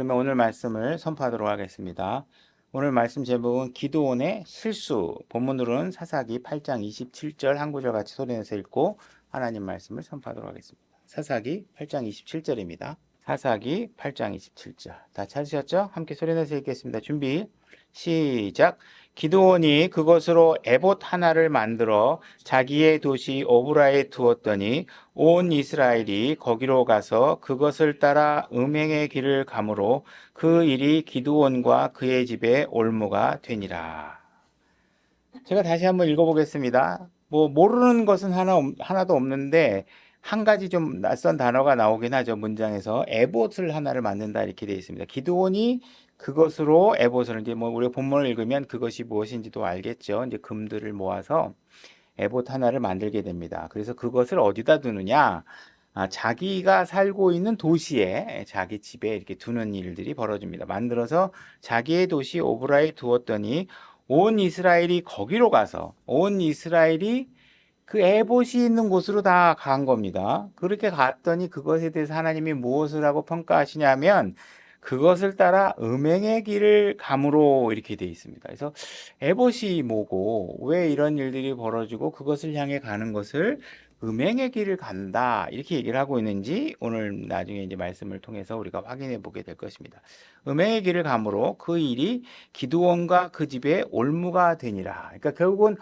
그러면 오늘 말씀을 선포하도록 하겠습니다. 오늘 말씀 제목은 기드온의 실수. 본문으로는 사사기 8장 27절 한 구절 같이 소리내서 읽고 하나님 말씀을 선포하도록 하겠습니다. 사사기 8장 27절입니다. 사사기 8장 27절. 다 찾으셨죠? 함께 소리내서 읽겠습니다. 준비, 시작. 기드온이 그것으로 에봇 하나를 만들어 자기의 도시 오브라에 두었더니 온 이스라엘이 거기로 가서 그것을 따라 음행의 길을 가므로 그 일이 기드온과 그의 집에 올무가 되니라. 제가 다시 한번 읽어보겠습니다. 모르는 것은 하나도 없는데 한 가지 좀 낯선 단어가 나오긴 하죠. 문장에서 에봇을 하나를 만든다 이렇게 되어 있습니다. 기드온이 그것으로 에봇을 이제 우리가 본문을 읽으면 그것이 무엇인지도 알겠죠. 이제 금들을 모아서 에봇 하나를 만들게 됩니다. 그래서 그것을 어디다 두느냐? 자기가 살고 있는 도시에 자기 집에 이렇게 두는 일들이 벌어집니다. 만들어서 자기의 도시 오브라에 두었더니 온 이스라엘이 거기로 가서 온 이스라엘이 그 에봇이 있는 곳으로 다 간 겁니다. 그렇게 갔더니 그것에 대해서 하나님이 무엇을 하고 평가하시냐면 그것을 따라 음행의 길을 감으로 이렇게 되어 있습니다. 그래서 에봇이 뭐고 왜 이런 일들이 벌어지고 그것을 향해 가는 것을 음행의 길을 간다 이렇게 얘기를 하고 있는지 오늘 나중에 이제 말씀을 통해서 우리가 확인해 보게 될 것입니다. 음행의 길을 감으로 그 일이 기드온과 그 집에 올무가 되니라. 그러니까 결국은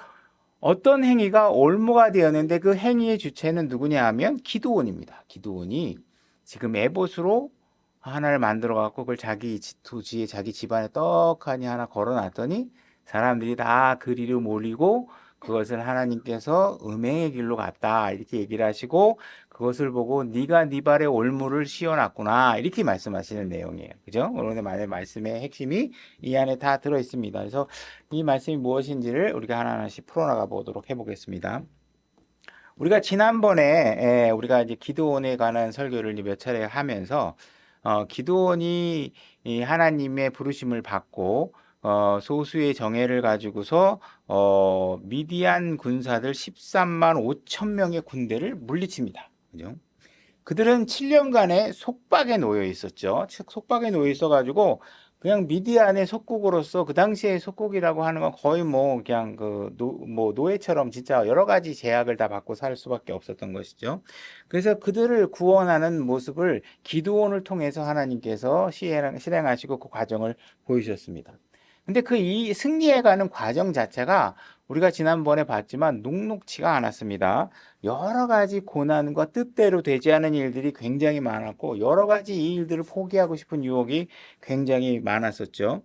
어떤 행위가 올무가 되었는데 그 행위의 주체는 누구냐 하면 기드온입니다. 기드온이 지금 에봇으로 하나를 만들어 갖고 그걸 자기 도시에 자기 집안에 떡하니 하나 걸어 놨더니 사람들이 다 그리로 몰리고 그것을 하나님께서 음행의 길로 갔다 이렇게 얘기를 하시고 그것을 보고 네가 네 발에 올무를 씌워놨구나 이렇게 말씀하시는 내용이에요. 그죠? 오늘의 말씀의 핵심이 이 안에 다 들어 있습니다. 그래서 이 말씀이 무엇인지를 우리가 하나하나씩 풀어나가 보도록 해보겠습니다. 우리가 지난번에 우리가 이제 기드온에 관한 설교를 몇 차례 하면서 기드온이 이 하나님의 부르심을 받고 소수의 정예를 가지고서 미디안 군사들 13만 5천 명의 군대를 물리칩니다. 그죠? 그들은 7년간의 속박에 놓여 있었죠. 속박에 놓여 있어가지고 그냥 미디안의 속국으로서 그 당시에 속국이라고 하는 건 거의 뭐 그냥 노예처럼 진짜 여러 가지 제약을 다 받고 살 수밖에 없었던 것이죠. 그래서 그들을 구원하는 모습을 기드온을 통해서 하나님께서 실행하시고 그 과정을 보이셨습니다. 근데 이 승리해가는 과정 자체가 우리가 지난번에 봤지만 녹록치가 않았습니다. 여러 가지 고난과 뜻대로 되지 않은 일들이 굉장히 많았고 여러 가지 이 일들을 포기하고 싶은 유혹이 굉장히 많았었죠.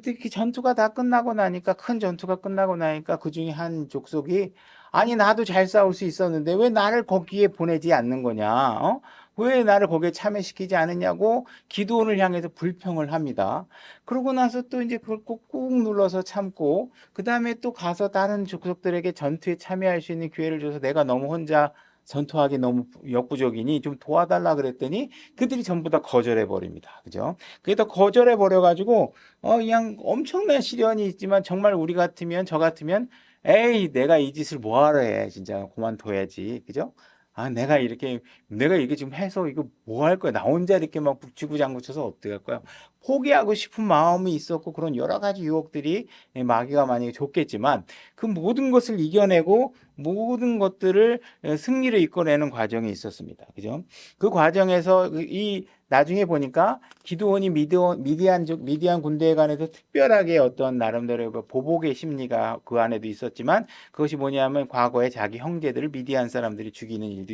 특히 전투가 다 끝나고 나니까 큰 전투가 끝나고 나니까 그 중에 한 족속이 아니 나도 잘 싸울 수 있었는데 왜 나를 거기에 보내지 않는 거냐? 왜 나를 거기에 참여시키지 않느냐고 기드온을 향해서 불평을 합니다. 그러고 나서 또 이제 그걸 꾹꾹 눌러서 참고 그 다음에 또 가서 다른 족속들에게 전투에 참여할 수 있는 기회를 줘서 내가 너무 혼자 전투하기 너무 역부족이니 좀 도와달라 그랬더니 그들이 전부 다 거절해 버립니다. 그죠? 그게 더 거절해 버려 가지고 그냥 엄청난 시련이 있지만 정말 우리 같으면 저 같으면 에이 내가 이 짓을 뭐하러 해 진짜 그만둬야지 그죠? 내가 이렇게 지금 해서 이거 뭐 할 거야? 나 혼자 이렇게 막 지구장구 쳐서 어떻게 할 거야? 포기하고 싶은 마음이 있었고 그런 여러 가지 유혹들이 마귀가 만약에 줬겠지만 그 모든 것을 이겨내고 모든 것들을 승리를 이끌어내는 과정이 있었습니다. 그죠? 그 과정에서 나중에 보니까 기드온이 미디안 군대에 관해서 특별하게 어떤 나름대로 보복의 심리가 그 안에도 있었지만 그것이 뭐냐면 과거에 자기 형제들을 미디안 사람들이 죽이는 일도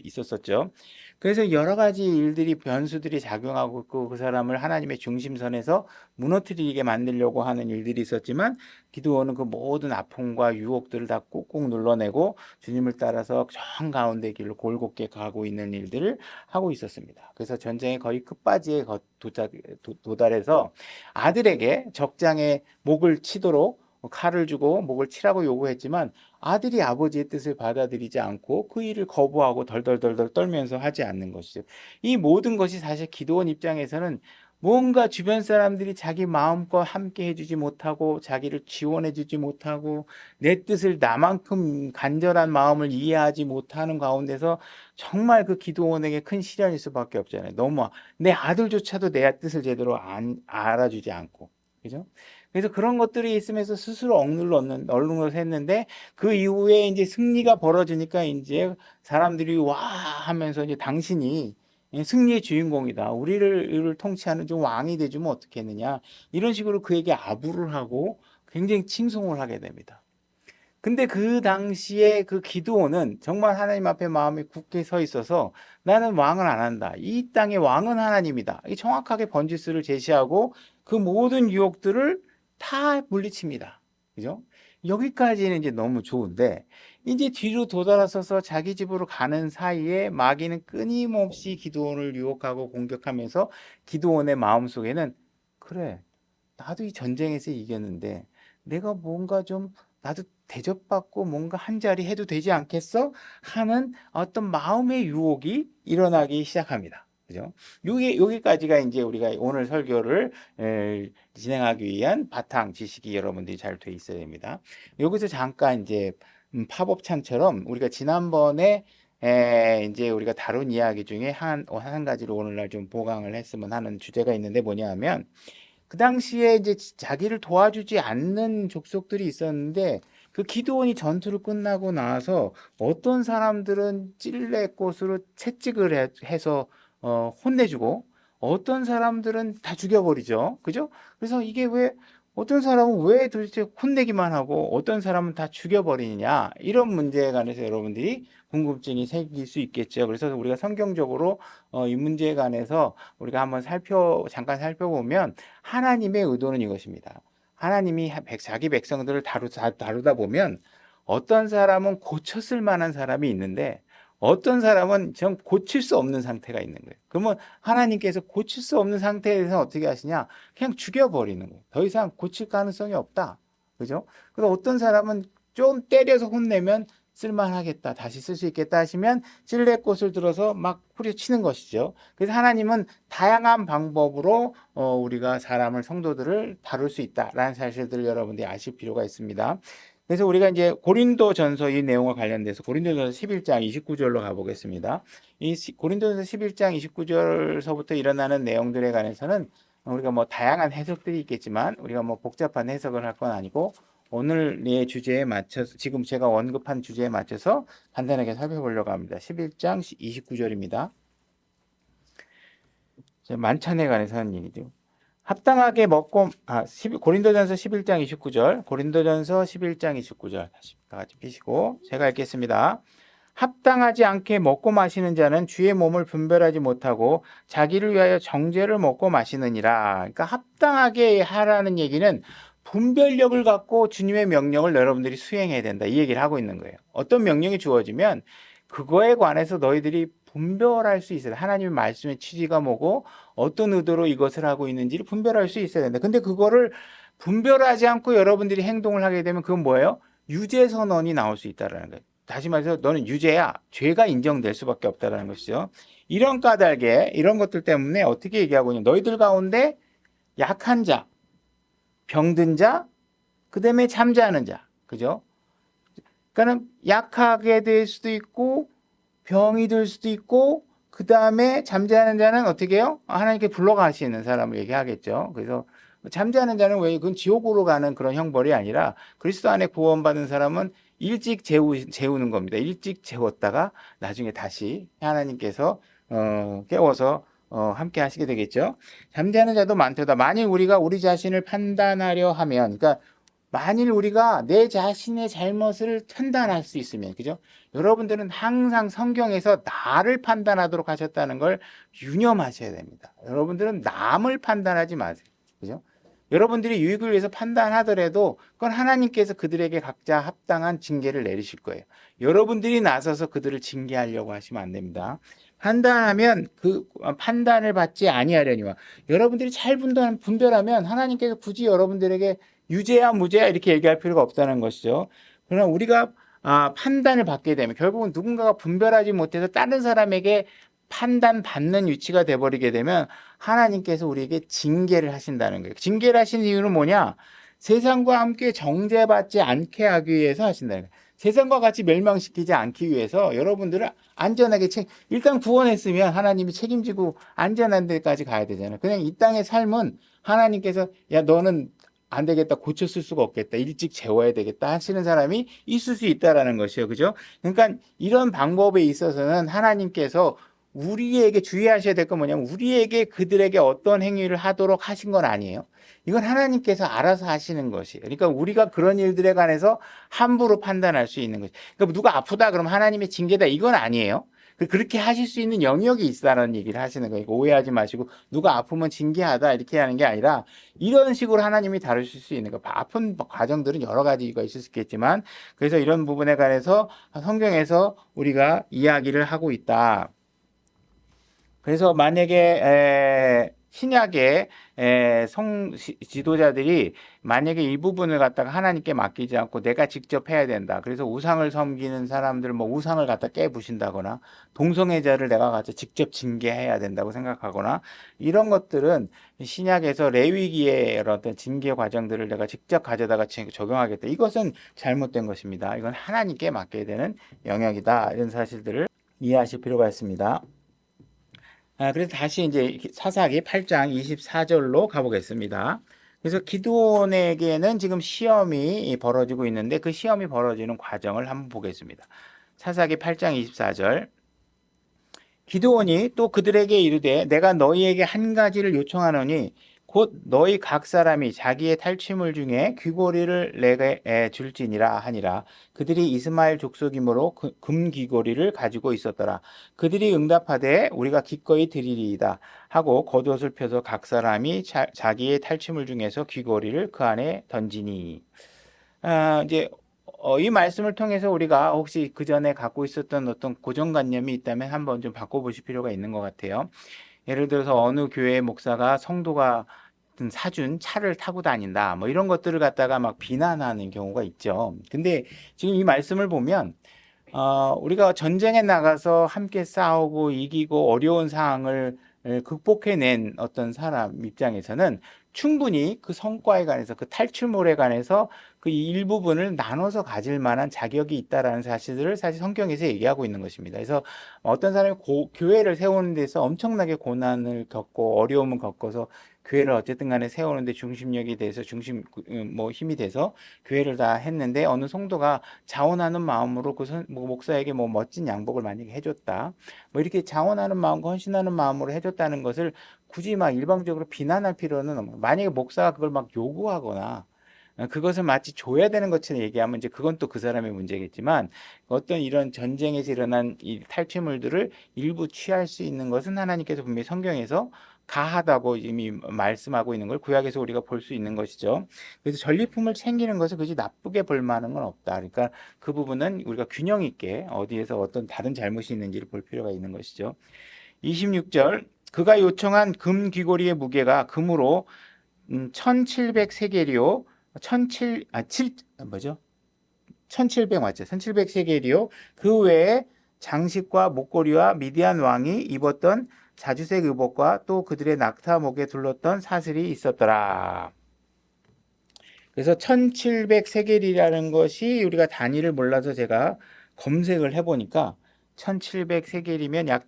있었었죠. 그래서 여러 가지 일들이 변수들이 작용하고 그 사람을 하나님의 중심선에서 무너뜨리게 만들려고 하는 일들이 있었지만 기드온은 그 모든 아픔과 유혹들을 다 꾹꾹 눌러내고 주님을 따라서 정 가운데 길로 골곱게 가고 있는 일들을 하고 있었습니다. 그래서 전쟁의 거의 끝바지에 도달해서 아들에게 적장에 목을 치도록 칼을 주고 목을 치라고 요구했지만 아들이 아버지의 뜻을 받아들이지 않고 그 일을 거부하고 덜덜덜덜 떨면서 하지 않는 것이죠. 이 모든 것이 사실 기드온 입장에서는 뭔가 주변 사람들이 자기 마음과 함께 해주지 못하고 자기를 지원해주지 못하고 내 뜻을 나만큼 간절한 마음을 이해하지 못하는 가운데서 정말 그 기도원에게 큰 시련일 수밖에 없잖아요. 너무 내 아들조차도 내 뜻을 제대로 알아주지 않고, 그죠? 그래서 그런 것들이 있으면서 스스로 억눌러서 했는데 그 이후에 이제 승리가 벌어지니까 이제 사람들이 와 하면서 이제 당신이 승리의 주인공이다. 우리를 통치하는 좀 왕이 되주면 어떻겠느냐. 이런 식으로 그에게 아부를 하고 굉장히 칭송을 하게 됩니다. 근데 그 당시에 그 기드온은 정말 하나님 앞에 마음이 굳게 서 있어서 나는 왕을 안 한다. 이 땅의 왕은 하나님이다. 이 정확하게 번지수를 제시하고 그 모든 유혹들을 다 물리칩니다. 그죠? 여기까지는 이제 너무 좋은데 이제 뒤로 도달아서서 자기 집으로 가는 사이에 마귀는 끊임없이 기드온을 유혹하고 공격하면서 기드온의 마음속에는 그래, 나도 이 전쟁에서 이겼는데 내가 뭔가 좀 나도 대접받고 뭔가 한 자리 해도 되지 않겠어? 하는 어떤 마음의 유혹이 일어나기 시작합니다. 그죠? 여기까지가 이제 우리가 오늘 설교를 진행하기 위한 바탕 지식이 여러분들이 잘 돼 있어야 됩니다. 여기서 잠깐 이제 팝업창처럼 우리가 지난번에 이제 우리가 다룬 이야기 중에 한 가지로 오늘날 좀 보강을 했으면 하는 주제가 있는데 뭐냐 하면 그 당시에 이제 자기를 도와주지 않는 족속들이 있었는데 그 기드온이 전투를 끝나고 나서 어떤 사람들은 찔레꽃으로 채찍을 해서 혼내주고 어떤 사람들은 다 죽여버리죠. 그죠? 그래서 이게 왜 어떤 사람은 왜 도대체 혼내기만 하고 어떤 사람은 다 죽여버리느냐 이런 문제에 관해서 여러분들이 궁금증이 생길 수 있겠죠. 그래서 우리가 성경적으로 이 문제에 관해서 우리가 한번 잠깐 살펴보면 하나님의 의도는 이것입니다. 하나님이 자기 백성들을 다루다 보면 어떤 사람은 고쳤을 만한 사람이 있는데 어떤 사람은 정 고칠 수 없는 상태가 있는 거예요. 그러면 하나님께서 고칠 수 없는 상태에서 어떻게 하시냐? 그냥 죽여버리는 거예요. 더 이상 고칠 가능성이 없다. 그죠? 그래서 어떤 사람은 좀 때려서 혼내면 쓸만하겠다. 다시 쓸 수 있겠다 하시면 찔레꽃을 들어서 막 후려치는 것이죠. 그래서 하나님은 다양한 방법으로 우리가 성도들을 다룰 수 있다라는 사실들을 여러분들이 아실 필요가 있습니다. 그래서 우리가 이제 고린도전서 이 내용과 관련돼서 고린도전서 11장 29절로 가보겠습니다. 이 고린도전서 11장 29절서부터 일어나는 내용들에 관해서는 우리가 뭐 다양한 해석들이 있겠지만 우리가 뭐 복잡한 해석을 할 건 아니고 오늘의 주제에 맞춰서 지금 제가 언급한 주제에 맞춰서 간단하게 살펴보려고 합니다. 11장 29절입니다. 만찬에 관해서 하는 얘기죠. 합당하게 먹고 고린도전서 11장 29절 고린도전서 11장 29절 다시 다 같이 피시고 제가 읽겠습니다. 합당하지 않게 먹고 마시는 자는 주의 몸을 분별하지 못하고 자기를 위하여 정죄를 먹고 마시느니라. 그러니까 합당하게 하라는 얘기는 분별력을 갖고 주님의 명령을 여러분들이 수행해야 된다. 이 얘기를 하고 있는 거예요. 어떤 명령이 주어지면 그거에 관해서 너희들이 분별할 수 있어야 돼. 하나님의 말씀의 취지가 뭐고 어떤 의도로 이것을 하고 있는지를 분별할 수 있어야 된다. 근데 그거를 분별하지 않고 여러분들이 행동을 하게 되면 그건 뭐예요? 유죄 선언이 나올 수 있다는 거예요. 다시 말해서 너는 유죄야. 죄가 인정될 수밖에 없다는 것이죠. 이런 까닭에 이런 것들 때문에 어떻게 얘기하고 있냐. 너희들 가운데 약한 자, 병든 자, 그 다음에 잠자는 자. 그죠? 그러니까는 약하게 될 수도 있고 병이 들 수도 있고 그 다음에 잠자는 자는 어떻게 해요? 하나님께 불러가시는 사람을 얘기하겠죠. 그래서 잠자는 자는 왜 그건 지옥으로 가는 그런 형벌이 아니라 그리스도 안에 구원받은 사람은 일찍 재우는 겁니다. 일찍 재웠다가 나중에 다시 하나님께서 깨워서 함께 하시게 되겠죠. 잠자는 자도 많도다. 만일 우리가 우리 자신을 판단하려 하면, 그러니까 만일 우리가 내 자신의 잘못을 판단할 수 있으면, 그죠? 여러분들은 항상 성경에서 나를 판단하도록 하셨다는 걸 유념하셔야 됩니다. 여러분들은 남을 판단하지 마세요. 그죠? 여러분들이 유익을 위해서 판단하더라도 그건 하나님께서 그들에게 각자 합당한 징계를 내리실 거예요. 여러분들이 나서서 그들을 징계하려고 하시면 안 됩니다. 판단하면 그 판단을 받지 아니하려니와 여러분들이 잘 분별하면 하나님께서 굳이 여러분들에게 유죄야 무죄야 이렇게 얘기할 필요가 없다는 것이죠. 그러나 우리가 판단을 받게 되면 결국은 누군가가 분별하지 못해서 다른 사람에게 판단받는 위치가 돼버리게 되면 하나님께서 우리에게 징계를 하신다는 거예요. 징계를 하신 이유는 뭐냐? 세상과 함께 정죄받지 않게 하기 위해서 하신다는 거예요. 세상과 같이 멸망시키지 않기 위해서 여러분들을 안전하게 일단 구원했으면 하나님이 책임지고 안전한 데까지 가야 되잖아요. 그냥 이 땅의 삶은 하나님께서 야 너는 안 되겠다, 고쳤을 수가 없겠다, 일찍 재워야 되겠다 하시는 사람이 있을 수 있다라는 것이요. 그죠? 그러니까 이런 방법에 있어서는 하나님께서 우리에게 주의하셔야 될 건 뭐냐면 우리에게 그들에게 어떤 행위를 하도록 하신 건 아니에요. 이건 하나님께서 알아서 하시는 것이에요. 그러니까 우리가 그런 일들에 관해서 함부로 판단할 수 있는 것이에요. 그러니까 누가 아프다 그러면 하나님의 징계다 이건 아니에요. 그렇게 하실 수 있는 영역이 있다는 얘기를 하시는 거예요. 오해하지 마시고 누가 아프면 징계하다 이렇게 하는 게 아니라 이런 식으로 하나님이 다루실 수 있는 거. 아픈 과정들은 여러 가지가 있을 수 있겠지만 그래서 이런 부분에 관해서 성경에서 우리가 이야기를 하고 있다. 그래서 만약에 신약의 지도자들이 만약에 이 부분을 갖다가 하나님께 맡기지 않고 내가 직접 해야 된다. 그래서 우상을 섬기는 사람들 뭐 우상을 갖다 깨부신다거나 동성애자를 내가 가서 직접 징계해야 된다고 생각하거나 이런 것들은 신약에서 레위기의 어떤 징계 과정들을 내가 직접 가져다가 적용하겠다. 이것은 잘못된 것입니다. 이건 하나님께 맡겨야 되는 영역이다. 이런 사실들을 이해하실 필요가 있습니다. 그래서 다시 이제 사사기 8장 24절로 가보겠습니다. 그래서 기드온에게는 지금 시험이 벌어지고 있는데 그 시험이 벌어지는 과정을 한번 보겠습니다. 사사기 8장 24절. 기드온이 또 그들에게 이르되 내가 너희에게 한 가지를 요청하노니 곧 너희 각 사람이 자기의 탈취물 중에 귀고리를 내게 줄지니라 하니라. 그들이 이스마엘 족속이므로 금 귀고리를 가지고 있었더라. 그들이 응답하되 우리가 기꺼이 드리리이다 하고 겉옷을 펴서 각 사람이 자기의 탈취물 중에서 귀고리를 그 안에 던지니. 이제 이 말씀을 통해서 우리가 혹시 그 전에 갖고 있었던 어떤 고정관념이 있다면 한번 좀 바꿔보실 필요가 있는 것 같아요. 예를 들어서 어느 교회 목사가 성도가 사준 차를 타고 다닌다 뭐 이런 것들을 갖다가 막 비난하는 경우가 있죠. 근데 지금 이 말씀을 보면 우리가 전쟁에 나가서 함께 싸우고 이기고 어려운 상황을 극복해낸 어떤 사람 입장에서는 충분히 그 성과에 관해서 그 탈출물에 관해서 그 일부분을 나눠서 가질 만한 자격이 있다라는 사실을 사실 성경에서 얘기하고 있는 것입니다. 그래서 어떤 사람이 교회를 세우는 데서 엄청나게 고난을 겪고 어려움을 겪어서 교회를 어쨌든 간에 세우는데 중심력이 돼서 힘이 돼서 교회를 다 했는데 어느 성도가 자원하는 마음으로 목사에게 뭐 멋진 양복을 만약에 해줬다. 뭐 이렇게 자원하는 마음과 헌신하는 마음으로 해줬다는 것을 굳이 막 일방적으로 비난할 필요는 없고 만약에 목사가 그걸 막 요구하거나 그것을 마치 줘야 되는 것처럼 얘기하면 이제 그건 또 그 사람의 문제겠지만 어떤 이런 전쟁에서 일어난 이 탈취물들을 일부 취할 수 있는 것은 하나님께서 분명히 성경에서 가하다고 이미 말씀하고 있는 걸 구약에서 우리가 볼 수 있는 것이죠. 그래서 전리품을 챙기는 것을 그지 나쁘게 볼 만한 건 없다. 그러니까 그 부분은 우리가 균형 있게 어디에서 어떤 다른 잘못이 있는지를 볼 필요가 있는 것이죠. 26절 그가 요청한 금 귀고리의 무게가 금으로 1700세겔이요. 1700 맞죠? 1700세겔이요. 그 외에 장식과 목걸이와 미디안 왕이 입었던 자주색 의복과 또 그들의 낙타 목에 둘렀던 사슬이 있었더라. 그래서 1700세겔이라는 것이 우리가 단위를 몰라서 제가 검색을 해보니까 1700세겔이면 약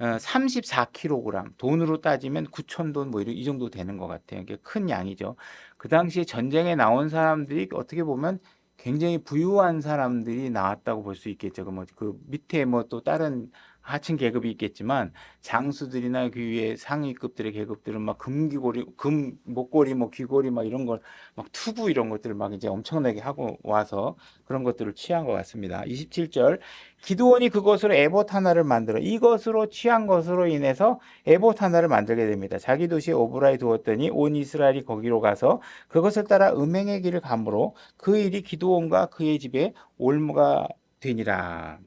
34kg, 돈으로 따지면 9,000돈 뭐 이 정도 되는 것 같아요. 이게 큰 양이죠. 그 당시에 전쟁에 나온 사람들이 어떻게 보면 굉장히 부유한 사람들이 나왔다고 볼 수 있겠죠. 그 밑에 뭐 또 다른 하층 계급이 있겠지만 장수들이나 그 위에 상위급들의 계급들은 막 금귀고리, 금 목걸이, 뭐 귀고리 막 이런 걸 막 투구 이런 것들을 막 이제 엄청나게 하고 와서 그런 것들을 취한 것 같습니다. 27절 기드온이 그것으로 에봇 하나를 만들어 이것으로 취한 것으로 인해서 에봇 하나를 만들게 됩니다. 자기 도시 오브라에 두었더니 온 이스라엘이 거기로 가서 그것을 따라 음행의 길을 가므로 그 일이 기드온과 그의 집에 올무가 되니라.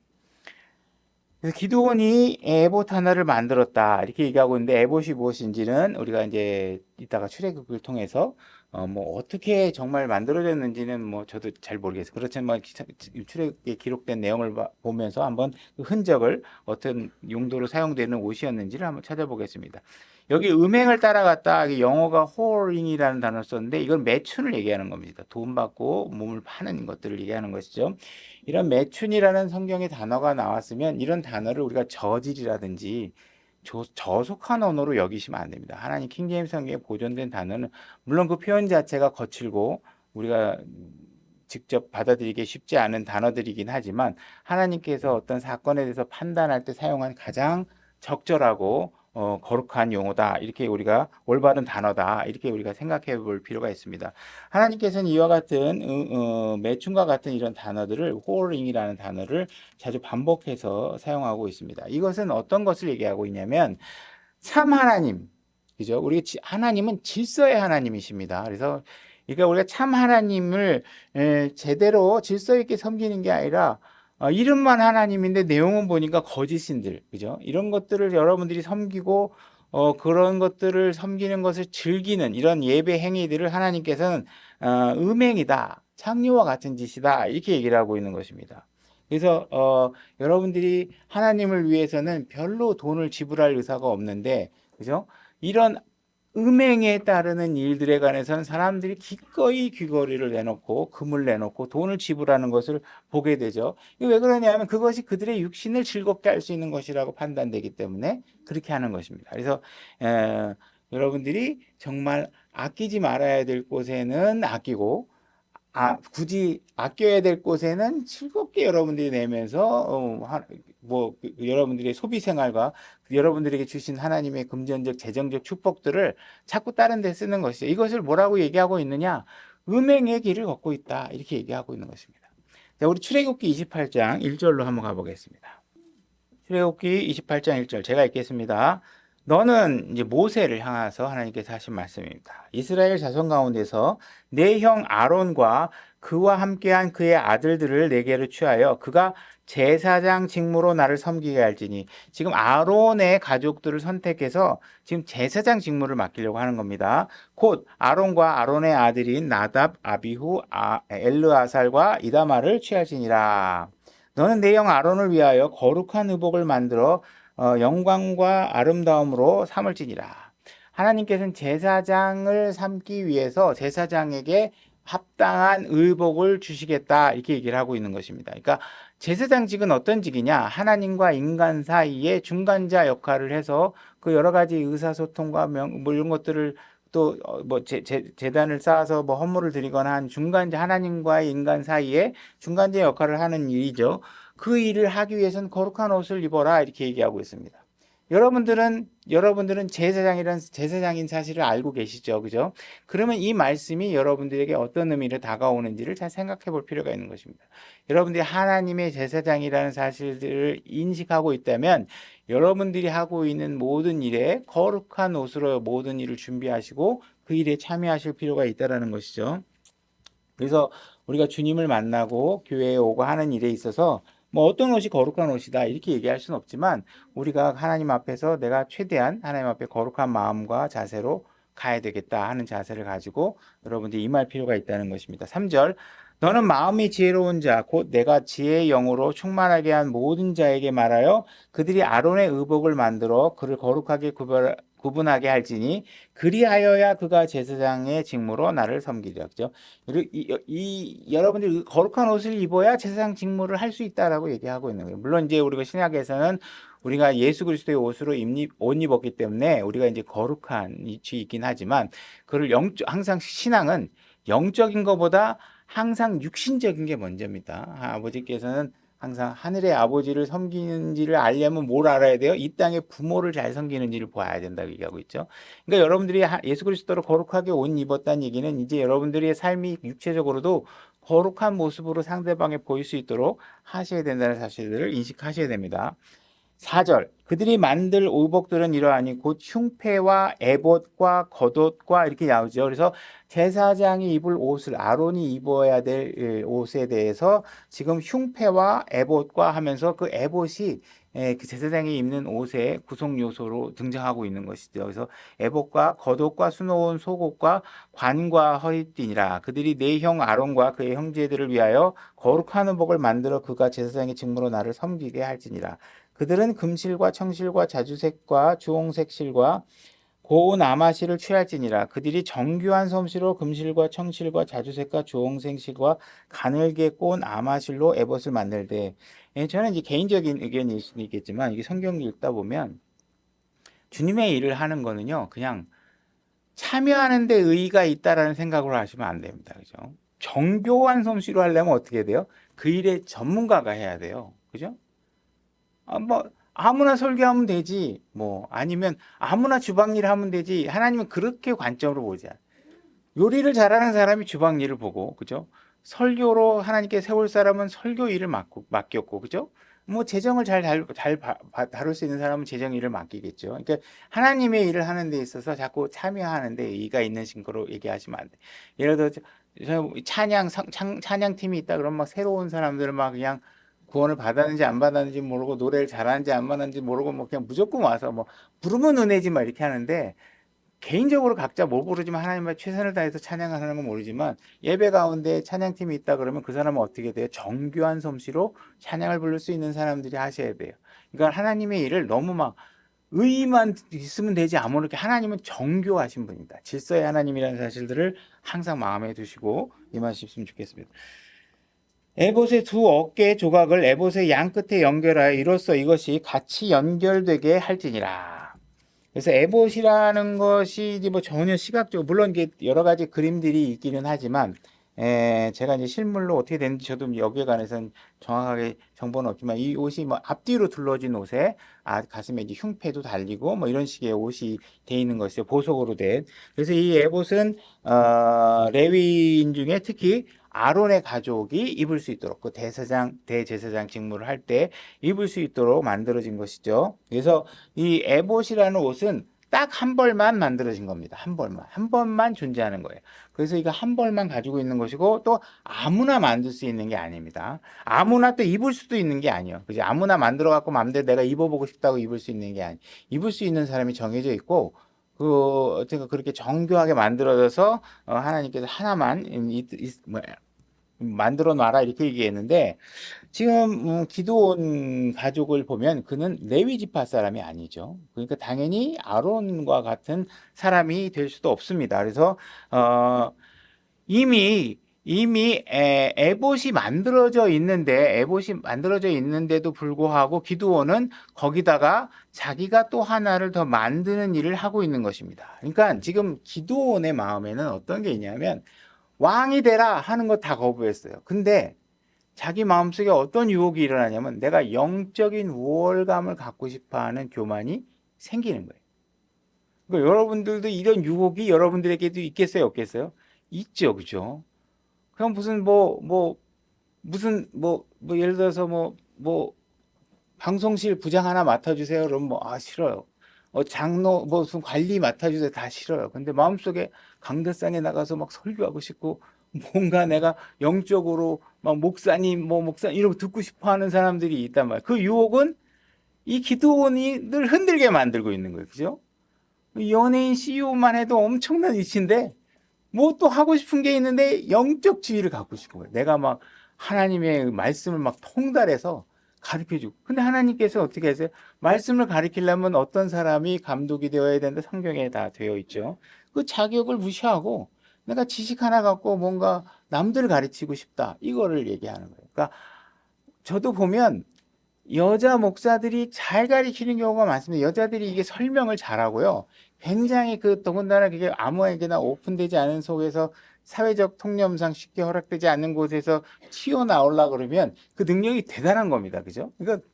그래서 기드온이 에봇 하나를 만들었다 이렇게 얘기하고 있는데 에봇이 무엇인지는 우리가 이제 이따가 출애굽을 통해서 뭐 어떻게 정말 만들어졌는지는 뭐 저도 잘 모르겠어요. 그렇지만 출애굽에 기록된 내용을 보면서 한번 그 흔적을 어떤 용도로 사용되는 옷이었는지를 한번 찾아보겠습니다. 여기 음행을 따라갔다. 영어가 whoring이라는 단어를 썼는데 이건 매춘을 얘기하는 겁니다. 돈 받고 몸을 파는 것들을 얘기하는 것이죠. 이런 매춘이라는 성경의 단어가 나왔으면 이런 단어를 우리가 저질이라든지 저속한 언어로 여기시면 안 됩니다. 하나님 킹제임스 성경에 보존된 단어는 물론 그 표현 자체가 거칠고 우리가 직접 받아들이기 쉽지 않은 단어들이긴 하지만 하나님께서 어떤 사건에 대해서 판단할 때 사용한 가장 적절하고 거룩한 용어다. 이렇게 우리가 올바른 단어다. 이렇게 우리가 생각해 볼 필요가 있습니다. 하나님께서는 이와 같은 매춘과 같은 이런 단어들을 whoring이라는 단어를 자주 반복해서 사용하고 있습니다. 이것은 어떤 것을 얘기하고 있냐면 참 하나님, 그죠? 우리 하나님은 질서의 하나님이십니다. 그래서 그러니까 우리가 참 하나님을 제대로 질서 있게 섬기는 게 아니라 이름만 하나님인데 내용은 보니까 거짓신들, 그죠? 이런 것들을 여러분들이 섬기고 그런 것들을 섬기는 것을 즐기는 이런 예배 행위들을 하나님께서는 음행이다, 창녀와 같은 짓이다 이렇게 얘기를 하고 있는 것입니다. 그래서 여러분들이 하나님을 위해서는 별로 돈을 지불할 의사가 없는데, 그죠? 이런 음행에 따르는 일들에 관해서는 사람들이 기꺼이 귀거리를 내놓고 금을 내놓고 돈을 지불하는 것을 보게 되죠. 이게 왜 그러냐면 그것이 그들의 육신을 즐겁게 할 수 있는 것이라고 판단되기 때문에 그렇게 하는 것입니다. 그래서 여러분들이 정말 아끼지 말아야 될 곳에는 아끼고 굳이 아껴야 될 곳에는 즐겁게 여러분들이 내면서 여러분들의 소비 생활과 여러분들에게 주신 하나님의 금전적 재정적 축복들을 자꾸 다른 데 쓰는 것이죠. 이것을 뭐라고 얘기하고 있느냐? 음행의 길을 걷고 있다. 이렇게 얘기하고 있는 것입니다. 자, 우리 출애굽기 28장 1절로 한번 가보겠습니다. 출애굽기 28장 1절 제가 읽겠습니다. 너는 이제 모세를 향해서 하나님께서 하신 말씀입니다. 이스라엘 자손 가운데서 내 형 아론과 그와 함께한 그의 아들들을 내게로 취하여 그가 제사장 직무로 나를 섬기게 할지니 지금 아론의 가족들을 선택해서 지금 제사장 직무를 맡기려고 하는 겁니다. 곧 아론과 아론의 아들인 나답, 아비후, 엘르아살과 이다마를 취할지니라. 너는 내 형 아론을 위하여 거룩한 의복을 만들어 영광과 아름다움으로 삼을지니라. 하나님께서는 제사장을 삼기 위해서 제사장에게 합당한 의복을 주시겠다 이렇게 얘기를 하고 있는 것입니다. 그러니까 제사장직은 어떤 직이냐? 하나님과 인간 사이에 중간자 역할을 해서 그 여러 가지 의사소통과 뭐 이런 것들을 또 뭐 제단을 쌓아서 뭐 헌물을 드리거나 한 중간자 하나님과의 인간 사이에 중간자 역할을 하는 일이죠. 그 일을 하기 위해서는 거룩한 옷을 입어라 이렇게 얘기하고 있습니다. 여러분들은 제사장인 사실을 알고 계시죠, 그죠? 그러면 이 말씀이 여러분들에게 어떤 의미로 다가오는지를 잘 생각해 볼 필요가 있는 것입니다. 여러분들이 하나님의 제사장이라는 사실들을 인식하고 있다면 여러분들이 하고 있는 모든 일에 거룩한 옷으로 모든 일을 준비하시고 그 일에 참여하실 필요가 있다라는 것이죠. 그래서 우리가 주님을 만나고 교회에 오고 하는 일에 있어서 뭐 어떤 옷이 거룩한 옷이다 이렇게 얘기할 수는 없지만 우리가 하나님 앞에서 내가 최대한 하나님 앞에 거룩한 마음과 자세로 가야 되겠다 하는 자세를 가지고 여러분들이 임할 필요가 있다는 것입니다. 3절 너는 마음이 지혜로운 자 곧 내가 지혜의 영으로 충만하게 한 모든 자에게 말하여 그들이 아론의 의복을 만들어 그를 거룩하게 구분하게 할지니 그리하여야 그가 제사장의 직무로 나를 섬기리라. 그죠? 여러분들이 거룩한 옷을 입어야 제사장 직무를 할 수 있다라고 얘기하고 있는 거예요. 물론 이제 우리가 신약에서는 우리가 예수 그리스도의 옷으로 옷 입었기 때문에 우리가 이제 거룩한 위치에 있긴 하지만 그를 항상 신앙은 영적인 것보다 항상 육신적인 게 먼저입니다. 아버지께서는 항상 하늘의 아버지를 섬기는지를 알려면 뭘 알아야 돼요? 이 땅의 부모를 잘 섬기는지를 봐야 된다고 얘기하고 있죠. 그러니까 여러분들이 예수 그리스도로 거룩하게 옷 입었다는 얘기는 이제 여러분들의 삶이 육체적으로도 거룩한 모습으로 상대방에 보일 수 있도록 하셔야 된다는 사실을 인식하셔야 됩니다. 4절 그들이 만들 의복들은 이러하니 곧 흉패와 에봇과 겉옷과 이렇게 나오죠. 그래서 제사장이 입을 옷을 아론이 입어야 될 옷에 대해서 지금 흉패와 에봇과 하면서 그 에봇이 그 제사장이 입는 옷의 구성 요소로 등장하고 있는 것이죠. 그래서 에봇과 겉옷과 수놓은 속옷과 관과 허리띠니라. 그들이 내 형 아론과 그의 형제들을 위하여 거룩한 의복을 만들어 그가 제사장의 직무로 나를 섬기게 할지니라. 그들은 금실과 청실과 자주색과 주홍색 실과 고운 아마실을 취할지니라. 그들이 정교한 솜씨로 금실과 청실과 자주색과 주홍색 실과 가늘게 꼰 아마실로 에봇을 만들되. 저는 이제 개인적인 의견일 수도 있겠지만 이게 성경 읽다 보면 주님의 일을 하는 거는요 그냥 참여하는 데 의의가 있다라는 생각으로 하시면 안 됩니다. 그죠? 정교한 솜씨로 하려면 어떻게 돼요? 그 일의 전문가가 해야 돼요. 그죠? 뭐 아무나 설교하면 되지. 뭐 아니면 아무나 주방일 하면 되지. 하나님은 그렇게 관점으로 보지 않아요. 요리를 잘하는 사람이 주방 일을 보고, 그죠? 설교로 하나님께 세울 사람은 설교 일을 맡겼고, 그죠? 뭐 재정을 잘 다룰 수 있는 사람은 재정 일을 맡기겠죠. 그러니까 하나님의 일을 하는 데 있어서 자꾸 참여하는 데 의의가 있는 신거로 얘기하시면 안 돼. 예를 들어 찬양팀이 있다 그러면 막 새로운 사람들은 막 그냥 구원을 받았는지 안 받았는지 모르고 노래를 잘하는지 안 받았는지 모르고 뭐 그냥 무조건 와서 뭐 부르면 은혜지 막 이렇게 하는데 개인적으로 각자 뭐 부르지만 하나님의 최선을 다해서 찬양하는 건 모르지만 예배 가운데 찬양팀이 있다 그러면 그 사람은 어떻게 돼요? 정교한 솜씨로 찬양을 부를 수 있는 사람들이 하셔야 돼요. 그러니까 하나님의 일을 너무 막 의의만 있으면 되지 아무렇게 하나님은 정교하신 분이다. 질서의 하나님이라는 사실들을 항상 마음에 두시고 임하셨으면 좋겠습니다. 에봇의 두 어깨 조각을 에봇의 양 끝에 연결하여 이로써 이것이 같이 연결되게 할지니라. 그래서 에봇이라는 것이 뭐 전혀 시각적으로 물론 이게 여러 가지 그림들이 있기는 하지만 제가 이제 실물로 어떻게 되는지 저도 여기에 관해서는 정확하게 정보는 없지만 이 옷이 뭐 앞뒤로 둘러진 옷에 가슴에 이제 흉패도 달리고 뭐 이런 식의 옷이 돼 있는 것이죠. 보석으로 된. 그래서 이 에봇은 레위인 중에 특히 아론의 가족이 입을 수 있도록 그 대제사장 직무를 할 때 입을 수 있도록 만들어진 것이죠. 그래서 이 에봇이라는 옷은 딱 한 벌만 만들어진 겁니다. 한 번만 존재하는 거예요. 그래서 이거 한 벌만 가지고 있는 것이고 또 아무나 만들 수 있는 게 아닙니다. 아무나 또 입을 수도 있는 게 아니에요. 그죠? 아무나 만들어 갖고 마음대로 내가 입어보고 싶다고 입을 수 있는 게 아니. 입을 수 있는 사람이 정해져 있고 어쨌든 그렇게 정교하게 만들어져서 하나님께서 하나만 만들어 놔라 이렇게 얘기했는데 지금 기드온 가족을 보면 그는 레위 지파 사람이 아니죠. 그러니까 당연히 아론과 같은 사람이 될 수도 없습니다. 그래서 이미 에봇이 만들어져 있는데도 불구하고 기드온은 거기다가 자기가 또 하나를 더 만드는 일을 하고 있는 것입니다. 그러니까 지금 기드온의 마음에는 어떤 게 있냐면 왕이 되라 하는 거 다 거부했어요. 근데 자기 마음속에 어떤 유혹이 일어나냐면 내가 영적인 우월감을 갖고 싶어하는 교만이 생기는 거예요. 그러니까 여러분들도 이런 유혹이 여러분들에게도 있겠어요, 없겠어요? 있죠, 그죠? 그럼 예를 들어서 방송실 부장 하나 맡아주세요. 그러면 싫어요. 장로 무슨 관리 맡아주세요. 다 싫어요. 근데 마음속에 강대상에 나가서 막 설교하고 싶고 뭔가 내가 영적으로 막 목사님 이러고 듣고 싶어 하는 사람들이 있단 말이에요. 그 유혹은 이 기드온이 늘 흔들게 만들고 있는 거예요. 그죠? 연예인 CEO만 해도 엄청난 위치인데 뭐 또 하고 싶은 게 있는데 영적 지위를 갖고 싶은 거예요. 내가 막 하나님의 말씀을 막 통달해서 가르쳐주고. 근데 하나님께서 어떻게 하세요? 말씀을 가르치려면 어떤 사람이 감독이 되어야 되는데 성경에 다 되어 있죠. 그 자격을 무시하고 내가 지식 하나 갖고 뭔가 남들을 가르치고 싶다. 이거를 얘기하는 거예요. 그러니까 저도 보면 여자 목사들이 잘 가르치는 경우가 많습니다. 여자들이 이게 설명을 잘하고요. 굉장히 더군다나 그게 아무에게나 오픈되지 않은 속에서 사회적 통념상 쉽게 허락되지 않는 곳에서 튀어나오려고 그러면 그 능력이 대단한 겁니다. 그죠? 그러니까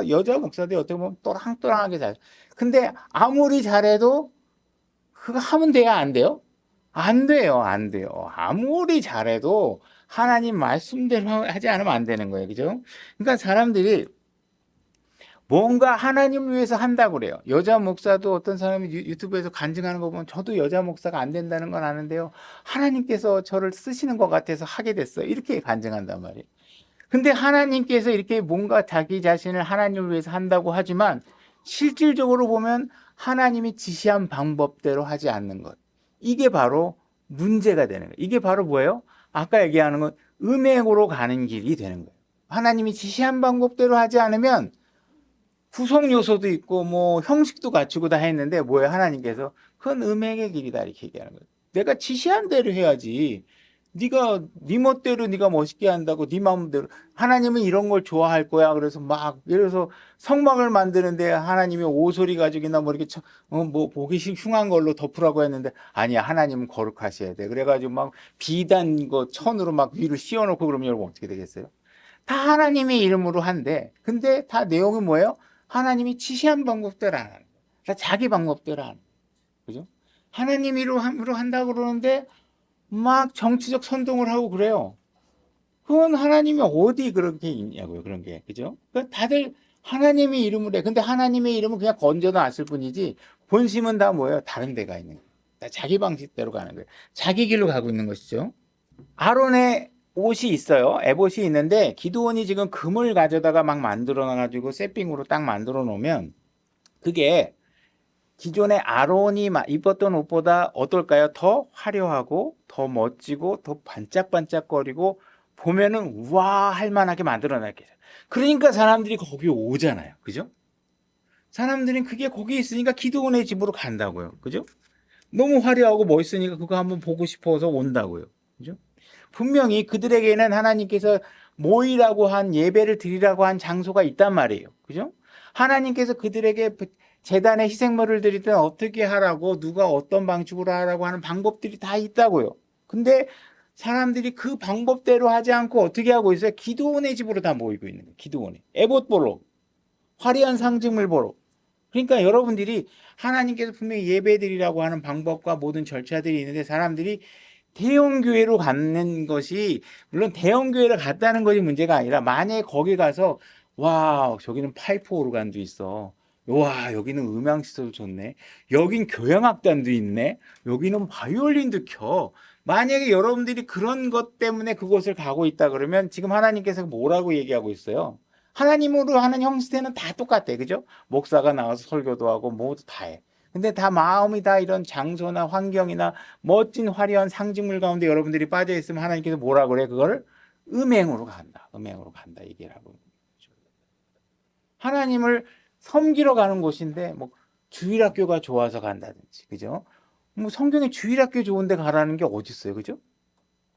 여자 목사들이 어떻게 보면 또랑또랑하게 잘. 근데 아무리 잘해도 그거 하면 돼야 안 돼요? 안 돼요. 안 돼요. 아무리 잘해도 하나님 말씀대로 하지 않으면 안 되는 거예요. 그죠? 그러니까 사람들이 뭔가 하나님을 위해서 한다고 그래요. 여자 목사도 어떤 사람이 유튜브에서 간증하는 거 보면 저도 여자 목사가 안 된다는 건 아는데요. 하나님께서 저를 쓰시는 것 같아서 하게 됐어요. 이렇게 간증한단 말이에요. 근데 하나님께서 이렇게 뭔가 자기 자신을 하나님을 위해서 한다고 하지만 실질적으로 보면 하나님이 지시한 방법대로 하지 않는 것. 이게 바로 문제가 되는 거예요. 이게 바로 뭐예요? 아까 얘기하는 건 음행으로 가는 길이 되는 거예요. 하나님이 지시한 방법대로 하지 않으면 구성 요소도 있고 뭐 형식도 갖추고 다 했는데 뭐예요? 하나님께서 그건 음행의 길이다 이렇게 얘기하는 거예요. 내가 지시한 대로 해야지. 네가 네 멋대로 네가 멋있게 한다고 네 마음대로 하나님은 이런 걸 좋아할 거야. 그래서 막 예를 들어서 성막을 만드는데 하나님이 오소리 가죽이나 뭐 이렇게 뭐 보기 흉한 걸로 덮으라고 했는데 아니야. 하나님은 거룩하셔야 돼. 그래가지고 막 비단 거 천으로 막 위를 씌워놓고 그러면 여러분 어떻게 되겠어요? 다 하나님의 이름으로 한데 근데 다 내용이 뭐예요? 하나님이 지시한 방법대로 안 하는 거예요. 다 자기 방법대로 하는 거예요. 그죠? 하나님 이름으로 한다고 그러는데 막 정치적 선동을 하고 그래요. 그건 하나님이 어디 그렇게 있냐고요. 그런 게. 그죠? 그러니까 다들 하나님의 이름으로 해. 근데 하나님의 이름은 그냥 건져놨을 뿐이지 본심은 다 뭐예요? 다른 데가 있는 거예요. 다 자기 방식대로 가는 거예요. 자기 길로 가고 있는 것이죠. 아론의 옷이 있어요. 에봇이 있는데 기드온이 지금 금을 가져다가 막 만들어 놔가지고 세핑으로 딱 만들어 놓으면 그게 기존에 아론이 입었던 옷보다 어떨까요? 더 화려하고 더 멋지고 더 반짝반짝거리고 보면은 우와 할 만하게 만들어 놨겠죠. 그러니까 사람들이 거기 오잖아요. 그죠? 사람들은 그게 거기 있으니까 기드온의 집으로 간다고요. 그죠? 너무 화려하고 멋있으니까 그거 한번 보고 싶어서 온다고요. 그죠? 분명히 그들에게는 하나님께서 모이라고 한 예배를 드리라고 한 장소가 있단 말이에요. 그죠? 하나님께서 그들에게 제단에 희생물을 드릴 때는 어떻게 하라고 누가 어떤 방식으로 하라고 하는 방법들이 다 있다고요. 근데 사람들이 그 방법대로 하지 않고 어떻게 하고 있어요? 기드온의 집으로 다 모이고 있는 거예요. 기드온의. 에봇 보러. 화려한 상징을 보러. 그러니까 여러분들이 하나님께서 분명히 예배드리라고 하는 방법과 모든 절차들이 있는데 사람들이 대형교회로 가는 것이 물론 대형교회를 갔다는 것이 문제가 아니라 만약에 거기 가서 와 저기는 파이프 오르간도 있어. 와 여기는 음향시설 좋네. 여긴 교향악단도 있네. 여기는 바이올린도 켜. 만약에 여러분들이 그런 것 때문에 그곳을 가고 있다 그러면 지금 하나님께서 뭐라고 얘기하고 있어요? 하나님으로 하는 형식대는 다 똑같아. 그죠? 목사가 나와서 설교도 하고 모두 다 해. 근데 다 마음이 다 이런 장소나 환경이나 멋진 화려한 상징물 가운데 여러분들이 빠져 있으면 하나님께서 뭐라 그래? 그걸 음행으로 간다. 음행으로 간다. 얘기를 하고 있는 거죠. 하나님을 섬기러 가는 곳인데 뭐 주일학교가 좋아서 간다든지. 그죠? 뭐 성경에 주일학교 좋은 데 가라는 게 어디 있어요. 그죠?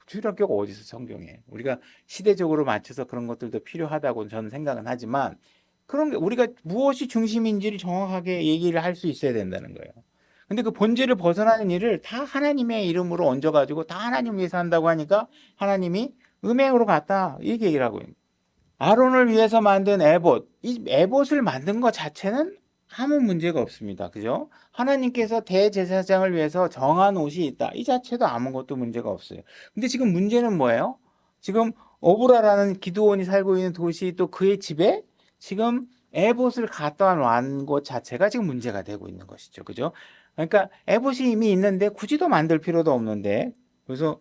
주일학교가 어디 있어 성경에. 우리가 시대적으로 맞춰서 그런 것들도 필요하다고 저는 생각은 하지만 그런 게 우리가 무엇이 중심인지를 정확하게 얘기를 할 수 있어야 된다는 거예요. 근데 그 본질을 벗어나는 일을 다 하나님의 이름으로 얹어가지고 다 하나님 위해서 한다고 하니까 하나님이 음행으로 갔다 이 얘기를 하고 있는 거예요. 아론을 위해서 만든 에봇, 이 에봇을 만든 것 자체는 아무 문제가 없습니다. 그죠? 하나님께서 대제사장을 위해서 정한 옷이 있다. 이 자체도 아무것도 문제가 없어요. 근데 지금 문제는 뭐예요? 지금 오브라라는 기드온이 살고 있는 도시 또 그의 집에 지금 에봇을 갖다 놓은 것 자체가 지금 문제가 되고 있는 것이죠. 그죠? 그러니까 에봇이 이미 있는데 굳이 더 만들 필요도 없는데 그래서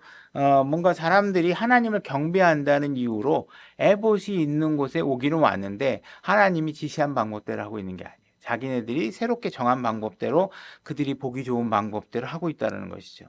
뭔가 사람들이 하나님을 경배한다는 이유로 에봇이 있는 곳에 오기는 왔는데 하나님이 지시한 방법대로 하고 있는 게 아니에요. 자기네들이 새롭게 정한 방법대로 그들이 보기 좋은 방법대로 하고 있다는 것이죠.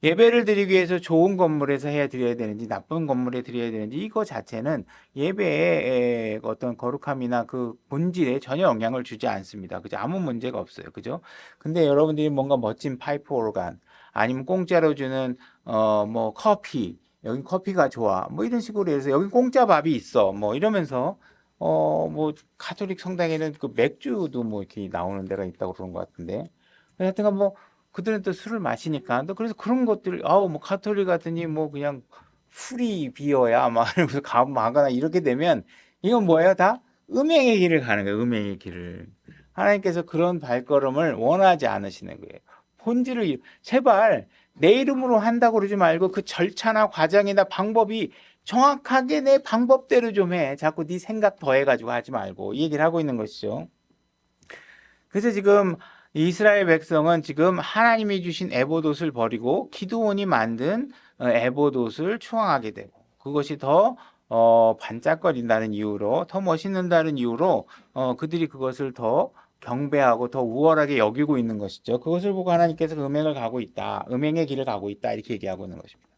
예배를 드리기 위해서 좋은 건물에서 해야 드려야 되는지 나쁜 건물에 드려야 되는지 이거 자체는 예배의 어떤 거룩함이나 그 본질에 전혀 영향을 주지 않습니다. 그죠? 아무 문제가 없어요. 그죠? 근데 여러분들이 뭔가 멋진 파이프 오르간 아니면 공짜로 주는 뭐 커피 여긴 커피가 좋아 뭐 이런 식으로 해서 여긴 공짜 밥이 있어 뭐 이러면서 뭐 가톨릭 성당에는 그 맥주도 뭐 이렇게 나오는 데가 있다고 그런 것 같은데 하여튼간 뭐 그들은 또 술을 마시니까 또 그래서 그런 것들 아우 뭐 가톨릭 같으니 뭐 그냥 풀이 비어야 막 이러면서 가거나 이렇게 되면 이건 뭐예요? 다 음행의 길을 가는 거예요. 음행의 길을 하나님께서 그런 발걸음을 원하지 않으시는 거예요. 본질을 제발 내 이름으로 한다고 그러지 말고 그 절차나 과정이나 방법이 정확하게 내 방법대로 좀 해. 자꾸 네 생각 더해가지고 하지 말고 이 얘기를 하고 있는 것이죠. 그래서 지금 이스라엘 백성은 지금 하나님이 주신 에봇옷을 버리고 기드온이 만든 에봇옷을 추앙하게 되고 그것이 더 반짝거린다는 이유로 더 멋있는다는 이유로 그들이 그것을 더 경배하고 더 우월하게 여기고 있는 것이죠. 그것을 보고 하나님께서 음행을 가고 있다. 음행의 길을 가고 있다. 이렇게 얘기하고 있는 것입니다.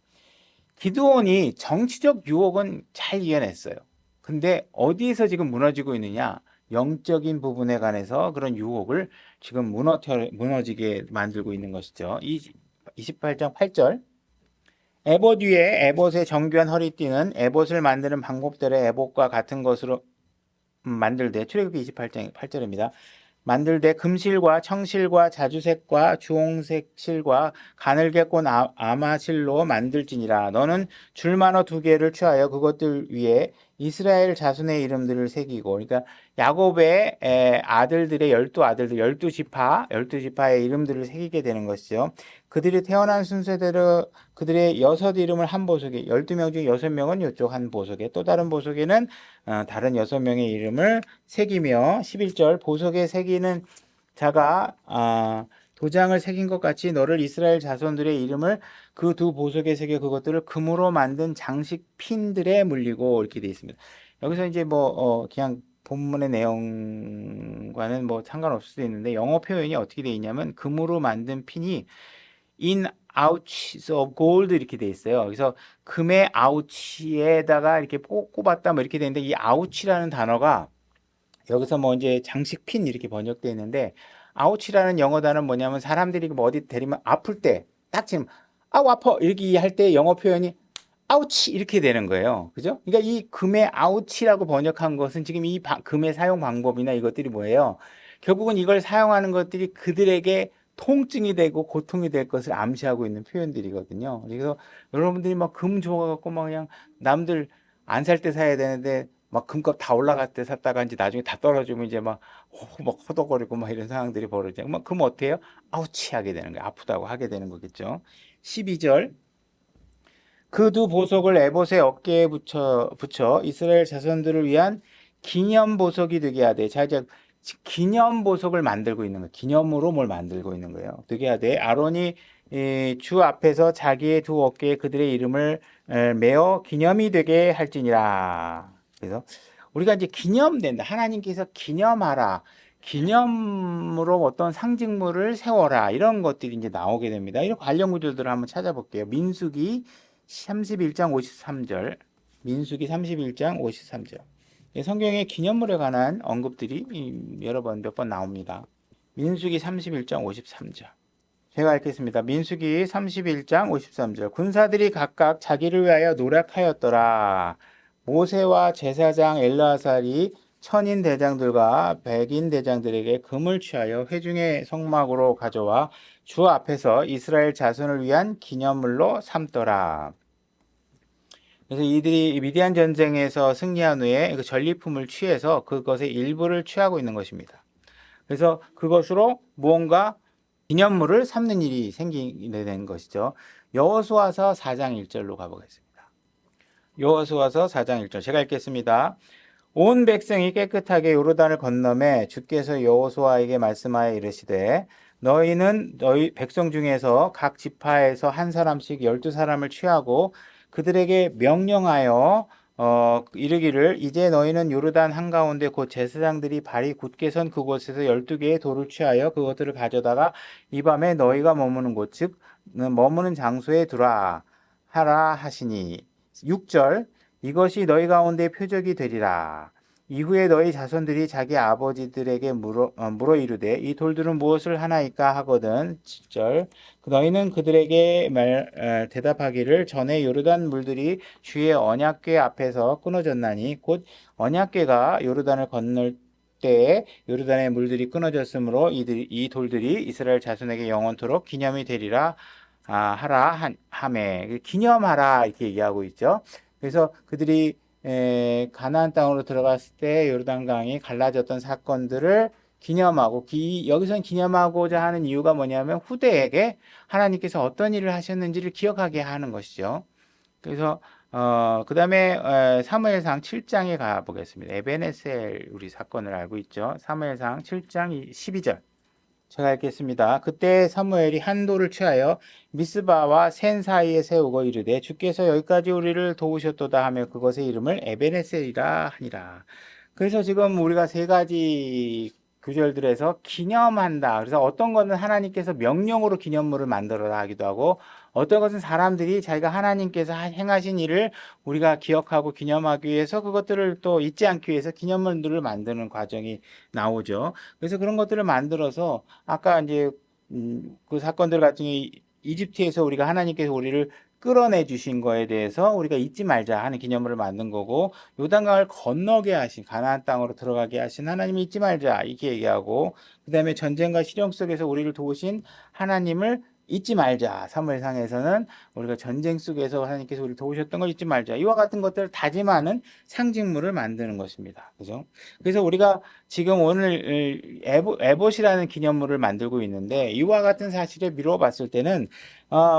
기드온이 정치적 유혹은 잘 이겨냈어요. 근데 어디에서 지금 무너지고 있느냐? 영적인 부분에 관해서 그런 유혹을 지금 무너지게 만들고 있는 것이죠. 28장 8절. 에봇 위에 에봇의 정교한 허리띠는 에봇을 만드는 방법대로 에봇과 같은 것으로 만들되 출애굽기 28장 8절입니다. 만들되 금실과 청실과 자주색과 주홍색 실과 가늘게 꼰 아마실로 만들지니라. 너는 줄만어 2개를 취하여 그것들 위에 이스라엘 자손의 이름들을 새기고, 그러니까 야곱의 아들들의 12아들들 12지파의 이름들을 새기게 되는 것이죠. 그들이 태어난 순서대로 그들의 6 이름을 한 보석에 12명 중에 6명은 이쪽 한 보석에 또 다른 보석에는 다른 6명의 이름을 새기며 11절 보석에 새기는 자가 도장을 새긴 것 같이 너를 이스라엘 자손들의 이름을 그 2 보석에 새겨 그것들을 금으로 만든 장식 핀들에 물리고 이렇게 되어 있습니다. 여기서 이제 그냥 본문의 내용과는 상관없을 수도 있는데 영어 표현이 어떻게 되어 있냐면 금으로 만든 핀이 in ouches of gold 이렇게 돼 있어요. 그래서 금의 아우치에다가 이렇게 꼽았다 이렇게 되는데 이 아우치라는 단어가 여기서 이제 장식 핀 이렇게 번역되어 있는데 아우치라는 영어 단어는 뭐냐면 사람들이 어디 때리면 아플 때 딱 지금 아우 아파 이렇게 할 때 영어 표현이 아우치 이렇게 되는 거예요. 그죠? 그러니까 이 금의 아우치라고 번역한 것은 지금 이 금의 사용 방법이나 이것들이 뭐예요? 결국은 이걸 사용하는 것들이 그들에게 통증이 되고 고통이 될 것을 암시하고 있는 표현들이거든요. 그래서 여러분들이 금 좋아갖고 그냥 남들 안 살 때 사야 되는데 금값 다 올라갈 때 샀다가 이제 나중에 다 떨어지면 이제 호덕거리고 이런 상황들이 벌어져요. 그럼 어떻게 해요? 아우치 하게 되는 거예요. 아프다고 하게 되는 거겠죠. 12절. 그 2 보석을 에봇의 어깨에 붙여 이스라엘 자손들을 위한 기념 보석이 되게 하되. 자, 이제 기념 보석을 만들고 있는 거예요. 기념으로 뭘 만들고 있는 거예요. 되게 하되 아론이 주 앞에서 자기의 2 어깨에 그들의 이름을 메어 기념이 되게 할지니라. 그래서 우리가 이제 기념된다. 하나님께서 기념하라. 기념으로 어떤 상징물을 세워라. 이런 것들이 이제 나오게 됩니다. 이런 관련 구절들을 한번 찾아볼게요. 민수기 31장 53절. 민수기 31장 53절. 성경에 기념물에 관한 언급들이 여러 번 몇 번 나옵니다. 민수기 31장 53절. 제가 읽겠습니다. 민수기 31장 53절. 군사들이 각각 자기를 위하여 노력하였더라. 모세와 제사장 엘르아살이 천인 대장들과 백인 대장들에게 금을 취하여 회중의 성막으로 가져와 주 앞에서 이스라엘 자손을 위한 기념물로 삼더라. 그래서 이들이 미디안 전쟁에서 승리한 후에 그 전리품을 취해서 그것의 일부를 취하고 있는 것입니다. 그래서 그것으로 무언가 기념물을 삼는 일이 생기게 된 것이죠. 여호수아서 4장 1절로 가보겠습니다. 여호수아서 4장 1절 제가 읽겠습니다. 온 백성이 깨끗하게 요르단을 건너매 주께서 여호수아에게 말씀하여 이르시되 너희는 너희 백성 중에서 각 지파에서 한 사람씩 12사람을 취하고 그들에게 명령하여 이르기를 이제 너희는 요르단 한가운데 곧 제사장들이 발이 굳게 선 그곳에서 12개의 돌을 취하여 그것들을 가져다가 이 밤에 너희가 머무는 곳 즉 머무는 장소에 두라 하라 하시니 6절 이것이 너희 가운데 표적이 되리라. 이후에 너희 자손들이 자기 아버지들에게 물어 이르되 이 돌들은 무엇을 하나이까 하거든. 7절 너희는 그들에게 대답하기를 전에 요르단 물들이 주의 언약궤 앞에서 끊어졌나니 곧 언약궤가 요르단을 건널 때에 요르단의 물들이 끊어졌으므로 이 돌들이 이스라엘 자손에게 영원토록 기념이 되리라 하라 하매 기념하라 이렇게 얘기하고 있죠. 그래서 그들이 가나안 땅으로 들어갔을 때 요르단강이 갈라졌던 사건들을 기념하고 여기서는 기념하고자 하는 이유가 뭐냐면 후대에게 하나님께서 어떤 일을 하셨는지를 기억하게 하는 것이죠. 그래서 그다음에 사무엘상 7장에 가 보겠습니다. 에베네셀 우리 사건을 알고 있죠. 사무엘상 7장 12절. 제가 읽겠습니다. 그때 사무엘이 한 돌을 취하여 미스바와 센 사이에 세우고 이르되 주께서 여기까지 우리를 도우셨도다 하며 그것의 이름을 에베네셀이라 하니라. 그래서 지금 우리가 세 가지 구절들에서 기념한다. 그래서 어떤 것은 하나님께서 명령으로 기념물을 만들어라 하기도 하고, 어떤 것은 사람들이 자기가 하나님께서 행하신 일을 우리가 기억하고 기념하기 위해서 그것들을 또 잊지 않기 위해서 기념물들을 만드는 과정이 나오죠. 그래서 그런 것들을 만들어서 아까 이제 그 사건들 같은 경우 이집트에서 우리가 하나님께서 우리를 끌어내 주신 거에 대해서 우리가 잊지 말자 하는 기념물을 만든 거고, 요단강을 건너게 하신 가나안 땅으로 들어가게 하신 하나님을 잊지 말자 이렇게 얘기하고, 그다음에 전쟁과 실형 속에서 우리를 도우신 하나님을 잊지 말자. 사무엘상에서는 우리가 전쟁 속에서 하나님께서 우리를 도우셨던 걸 잊지 말자. 이와 같은 것들을 다짐하는 상징물을 만드는 것입니다. 그죠? 그래서 우리가 지금 오늘 에봇이라는 기념물을 만들고 있는데, 이와 같은 사실에 미루어 봤을 때는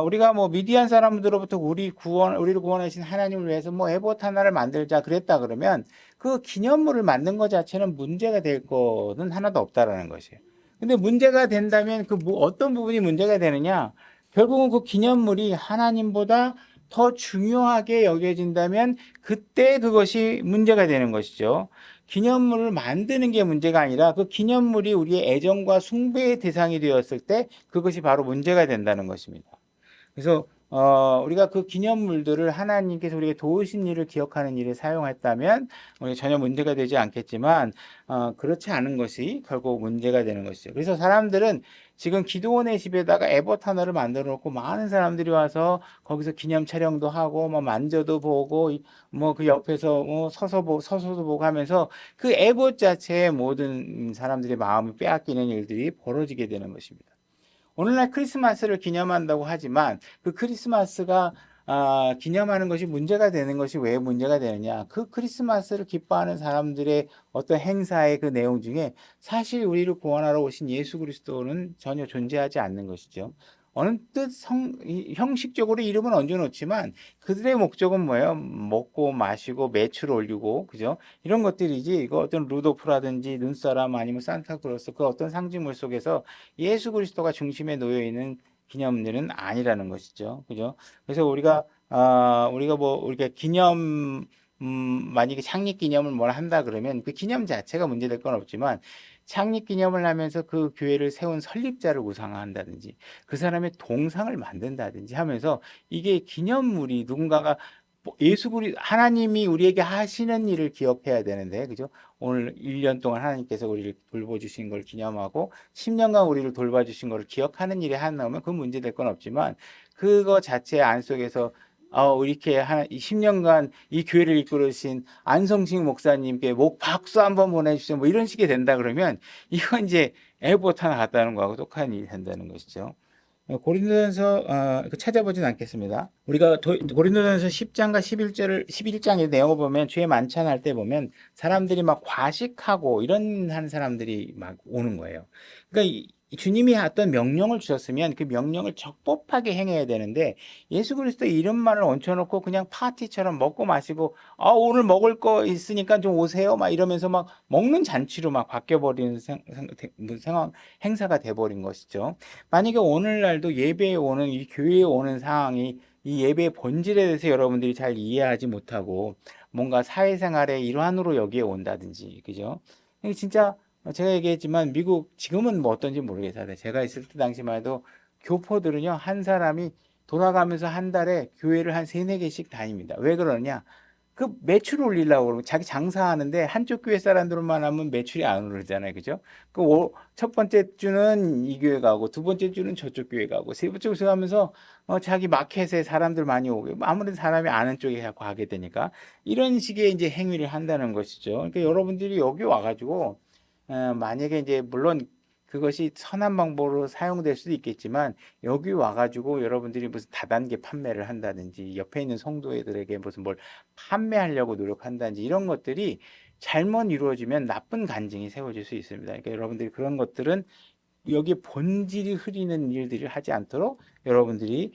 우리가 뭐 미디안 사람들로부터 우리를 구원하신 하나님을 위해서 뭐 에봇 하나를 만들자 그랬다 그러면 그 기념물을 만든 것 자체는 문제가 될 거는 하나도 없다라는 것이에요. 근데 문제가 된다면 어떤 부분이 문제가 되느냐? 결국은 그 기념물이 하나님보다 더 중요하게 여겨진다면 그때 그것이 문제가 되는 것이죠. 기념물을 만드는 게 문제가 아니라 그 기념물이 우리의 애정과 숭배의 대상이 되었을 때 그것이 바로 문제가 된다는 것입니다. 그래서 우리가 그 기념물들을 하나님께서 우리에게 도우신 일을 기억하는 일에 사용했다면 전혀 문제가 되지 않겠지만 그렇지 않은 것이 결국 문제가 되는 것이죠. 그래서 사람들은 지금 기드온의 집에다가 에봇 하나를 만들어 놓고 많은 사람들이 와서 거기서 기념 촬영도 하고 뭐 만져도 보고 뭐 그 옆에서 서서도 보고 하면서 그 에봇 자체의 모든 사람들의 마음을 빼앗기는 일들이 벌어지게 되는 것입니다. 오늘날 크리스마스를 기념한다고 하지만 그 크리스마스가 기념하는 것이 문제가 되는 것이 왜 문제가 되느냐? 그 크리스마스를 기뻐하는 사람들의 어떤 행사의 그 내용 중에 사실 우리를 구원하러 오신 예수 그리스도는 전혀 존재하지 않는 것이죠. 어느 뜻 형식적으로 이름은 얹어놓지만 그들의 목적은 뭐예요? 먹고 마시고 매출 올리고, 그죠? 이런 것들이지, 이거 어떤 루도프라든지 눈사람 아니면 산타크로스 그 어떤 상징물 속에서 예수 그리스도가 중심에 놓여 있는 기념들은 아니라는 것이죠. 그죠? 그래서 우리가 만약에 창립 기념을 뭘 한다 그러면 그 기념 자체가 문제될 건 없지만 창립 기념을 하면서 그 교회를 세운 설립자를 우상화한다든지 그 사람의 동상을 만든다든지 하면서 이게 기념물이 누군가가 하나님이 우리에게 하시는 일을 기억해야 되는데, 그죠? 오늘 1년 동안 하나님께서 우리를 돌봐주신 걸 기념하고 10년간 우리를 돌봐주신 걸 기억하는 일이 하나 나오면 그건 문제될 건 없지만 그거 자체 안 속에서 이렇게 10년간 이 교회를 이끌으신 안성식 목사님께 박수 한번 보내주세요. 뭐 이런 식이 된다 그러면 이건 이제 에봇 하나 갖다는 거하고 똑같은 일이 된다는 것이죠. 고린도전서 찾아보진 않겠습니다. 우리가 고린도전서 10장과 11장의 내용을 보면 주의 만찬할 때 보면 사람들이 막 과식하고 이런 하는 사람들이 막 오는 거예요. 그러니까 주님이 어떤 명령을 주셨으면 그 명령을 적법하게 행해야 되는데 예수 그리스도 이름만을 얹혀놓고 그냥 파티처럼 먹고 마시고 오늘 먹을 거 있으니까 좀 오세요 막 이러면서 막 먹는 잔치로 막 바뀌어버리는 상황 행사가 돼버린 것이죠. 만약에 오늘날도 예배에 오는 이 교회에 오는 상황이 이 예배의 본질에 대해서 여러분들이 잘 이해하지 못하고 뭔가 사회생활의 일환으로 여기에 온다든지, 그죠? 진짜 제가 얘기했지만 미국 지금은 뭐 어떤지 모르겠어요. 제가 있을 때 당시만 해도 교포들은요 한 사람이 돌아가면서 한 달에 교회를 한 3-4개씩 다닙니다. 왜 그러냐? 그 매출 올리려고 그러고 자기 장사하는데 한쪽 교회 사람들만 하면 매출이 안 오르잖아요. 그죠? 첫 번째 주는 이 교회 가고 두 번째 주는 저쪽 교회 가고 세 번째 주에 가면서 자기 마켓에 사람들 많이 오고 아무래도 사람이 아는 쪽에 가게 되니까 이런 식의 이제 행위를 한다는 것이죠. 그러니까 여러분들이 여기 와가지고 만약에 이제 물론 그것이 선한 방법으로 사용될 수도 있겠지만 여기 와가지고 여러분들이 무슨 다단계 판매를 한다든지 옆에 있는 성도들에게 무슨 뭘 판매하려고 노력한다든지 이런 것들이 잘못 이루어지면 나쁜 간증이 세워질 수 있습니다. 그러니까 여러분들이 그런 것들은 여기 본질이 흐리는 일들을 하지 않도록 여러분들이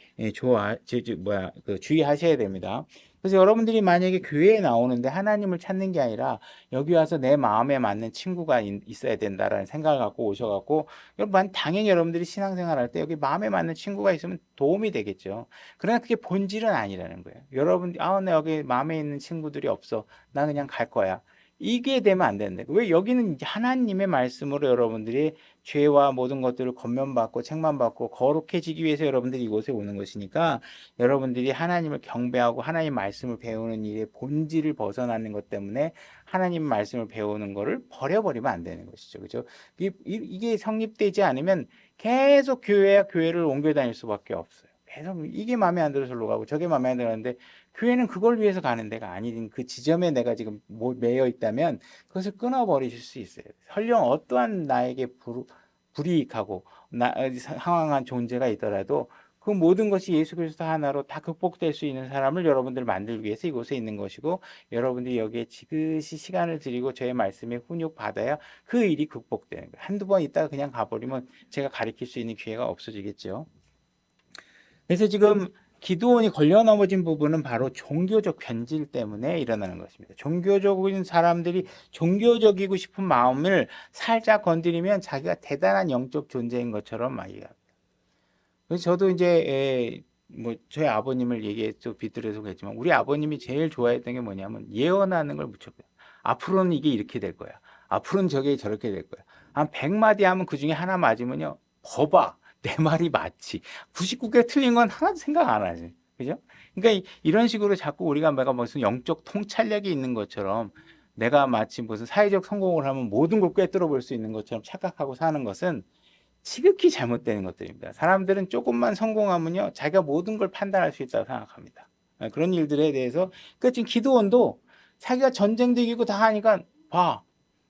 주의하셔야 됩니다. 그래서 여러분들이 만약에 교회에 나오는데 하나님을 찾는 게 아니라 여기 와서 내 마음에 맞는 친구가 있어야 된다라는 생각을 갖고 오셔갖고 여러분 당연히 여러분들이 신앙생활 할 때 여기 마음에 맞는 친구가 있으면 도움이 되겠죠. 그러나 그게 본질은 아니라는 거예요. 여러분 나 여기 마음에 있는 친구들이 없어. 나 그냥 갈 거야. 이게 되면 안 되는데 왜 여기는 하나님의 말씀으로 여러분들이 죄와 모든 것들을 권면받고 책망받고 거룩해지기 위해서 여러분들이 이곳에 오는 것이니까 여러분들이 하나님을 경배하고 하나님 말씀을 배우는 일의 본질을 벗어나는 것 때문에 하나님 말씀을 배우는 거를 버려버리면 안 되는 것이죠. 그렇죠? 이게 성립되지 않으면 계속 교회를 옮겨 다닐 수밖에 없어요. 계속 이게 마음에 안 들어서 절로 가고 저게 마음에 안 들었는데 교회는 그걸 위해서 가는 데가 아닌 그 지점에 내가 지금 매여 있다면 그것을 끊어버리실 수 있어요. 설령 어떠한 나에게 불이익하고 상황한 존재가 있더라도 그 모든 것이 예수 그리스도 하나로 다 극복될 수 있는 사람을 여러분들 만들기 위해서 이곳에 있는 것이고 여러분들이 여기에 지그시 시간을 들이고 저의 말씀에 훈육 받아야 그 일이 극복되는 거예요. 한두 번 있다가 그냥 가버리면 제가 가르칠 수 있는 기회가 없어지겠죠. 그래서 지금 기드온이 걸려 넘어진 부분은 바로 종교적 변질 때문에 일어나는 것입니다. 종교적인 사람들이 종교적이고 싶은 마음을 살짝 건드리면 자기가 대단한 영적 존재인 것처럼 막 이해합니다. 그래서 저도 이제 저희 아버님을 얘기해서 빗들여서 그랬지만 우리 아버님이 제일 좋아했던 게 뭐냐면 예언하는 걸 무척 앞으로는 이게 이렇게 될 거야. 앞으로는 저게 저렇게 될 거야. 한 100마디 하면 그 중에 하나 맞으면요. 거봐. 내 말이 맞지. 99개 틀린 건 하나도 생각 안 하지. 그죠? 그러니까 이런 식으로 자꾸 우리가 무슨 영적 통찰력이 있는 것처럼 내가 마치 무슨 사회적 성공을 하면 모든 걸 꿰뚫어 볼 수 있는 것처럼 착각하고 사는 것은 지극히 잘못되는 것들입니다. 사람들은 조금만 성공하면요. 자기가 모든 걸 판단할 수 있다고 생각합니다. 그런 일들에 대해서 그러니까 지금 기드온도 자기가 전쟁도 이기고 다 하니까 봐.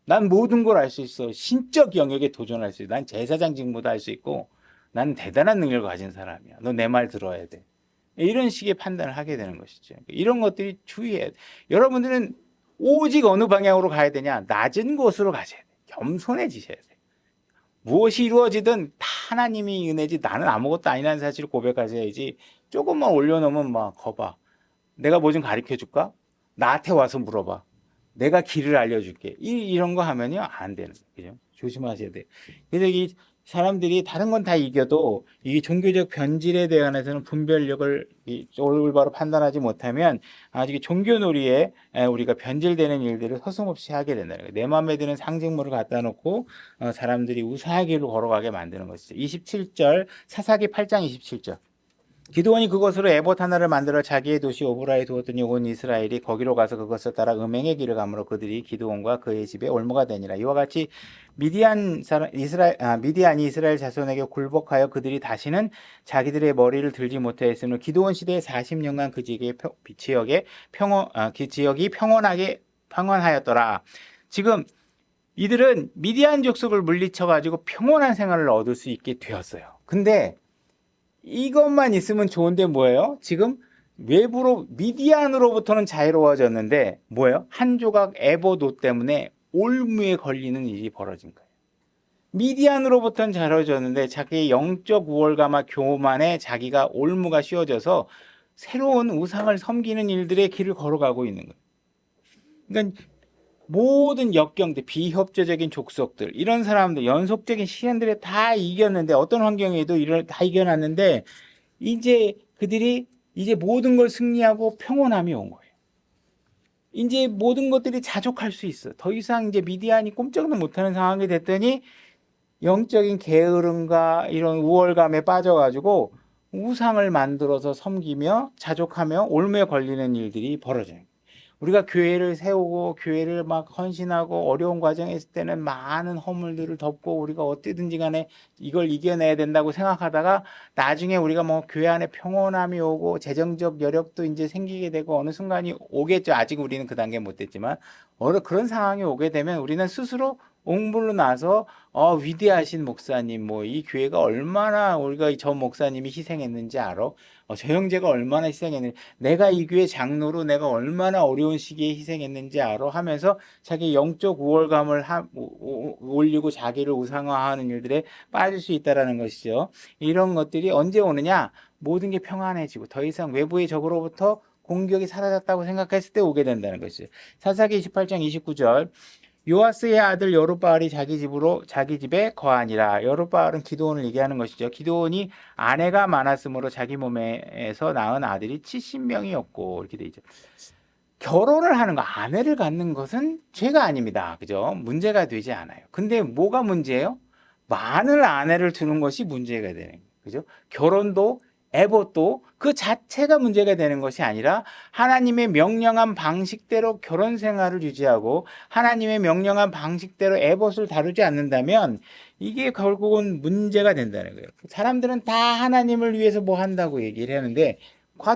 난 모든 걸 알 수 있어. 신적 영역에 도전할 수 있어. 난 제사장 직무도 할 수 있고 나는 대단한 능력을 가진 사람이야. 너 내 말 들어야 돼. 이런 식의 판단을 하게 되는 것이죠. 이런 것들이 주의해야 돼. 여러분들은 오직 어느 방향으로 가야 되냐? 낮은 곳으로 가셔야 돼. 겸손해지셔야 돼. 무엇이 이루어지든 다 하나님이 은혜지 나는 아무것도 아니라는 사실을 고백하셔야지 조금만 올려놓으면 막 거봐. 내가 뭐 좀 가르쳐 줄까? 나한테 와서 물어봐. 내가 길을 알려줄게. 이런 거 하면요 안 되는 거죠. 조심하셔야 돼요. 그래서 이 사람들이 다른 건 다 이겨도 이 종교적 변질에 대해서는 분별력을 올바로 판단하지 못하면 아직 종교놀이에 우리가 변질되는 일들을 서슴없이 하게 된다는 거예요. 내 마음에 드는 상징물을 갖다 놓고 사람들이 우사의 길로 걸어가게 만드는 것이죠. 27절 사사기 8장 27절 기드온이 그것으로 에봇 하나를 만들어 자기의 도시 오브라에 두었더니 온 이스라엘이 거기로 가서 그것을 따라 음행의 길을 가므로 그들이 기드온과 그의 집에 올무가 되니라. 이와 같이 미디안이 이스라엘 자손에게 굴복하여 그들이 다시는 자기들의 머리를 들지 못하였으므로 기드온 시대에 40년간 그 지역이 평온하였더라. 지금 이들은 미디안 족속을 물리쳐 가지고 평온한 생활을 얻을 수 있게 되었어요. 근데 이것만 있으면 좋은데 뭐예요? 지금 외부로 미디안으로부터는 자유로워졌는데 뭐예요? 한 조각 에봇 때문에 올무에 걸리는 일이 벌어진 거예요. 미디안으로부터는 자유로워졌는데 자기의 영적 우월감과 교만에 자기가 올무가 씌워져서 새로운 우상을 섬기는 일들의 길을 걸어가고 있는 거예요. 그러니까 모든 역경들, 비협조적인 족속들, 이런 사람들, 연속적인 시련들을 다 이겼는데, 어떤 환경에도 다 이겨놨는데, 이제 그들이 이제 모든 걸 승리하고 평온함이 온 거예요. 이제 모든 것들이 자족할 수 있어. 더 이상 이제 미디안이 꼼짝도 못하는 상황이 됐더니, 영적인 게으름과 이런 우월감에 빠져가지고, 우상을 만들어서 섬기며 자족하며 올무에 걸리는 일들이 벌어져요. 우리가 교회를 세우고 교회를 막 헌신하고 어려운 과정에 있을 때는 많은 허물들을 덮고 우리가 어떻게든지 간에 이걸 이겨내야 된다고 생각하다가 나중에 우리가 뭐 교회 안에 평온함이 오고 재정적 여력도 이제 생기게 되고 어느 순간이 오겠죠. 아직 우리는 그 단계 못 됐지만 그런 상황이 오게 되면 우리는 스스로 옹불로 나서 위대하신 목사님, 뭐 이 교회가 얼마나 우리가 저 목사님이 희생했는지 알아? 저 형제가 얼마나 희생했는지, 내가 이 교회 장로로 내가 얼마나 어려운 시기에 희생했는지 알아? 하면서 자기 영적 우월감을 올리고 자기를 우상화하는 일들에 빠질 수 있다라는 것이죠. 이런 것들이 언제 오느냐? 모든 게 평안해지고 더 이상 외부의 적으로부터 공격이 사라졌다고 생각했을 때 오게 된다는 것이죠. 사사기 28장 29절. 요아스의 아들 여룹바알이 자기 집에 거하니라. 여룹바알은 기드온을 얘기하는 것이죠. 기드온이 아내가 많았으므로 자기 몸에서 낳은 아들이 70명이었고 이렇게 돼 있죠. 결혼을 하는 거, 아내를 갖는 것은 죄가 아닙니다. 그죠? 문제가 되지 않아요. 근데 뭐가 문제예요? 많은 아내를 두는 것이 문제가 되는 거예요. 그죠? 결혼도 애봇도 그 자체가 문제가 되는 것이 아니라 하나님의 명령한 방식대로 결혼 생활을 유지하고 하나님의 명령한 방식대로 애봇을 다루지 않는다면 이게 결국은 문제가 된다는 거예요. 사람들은 다 하나님을 위해서 뭐 한다고 얘기를 하는데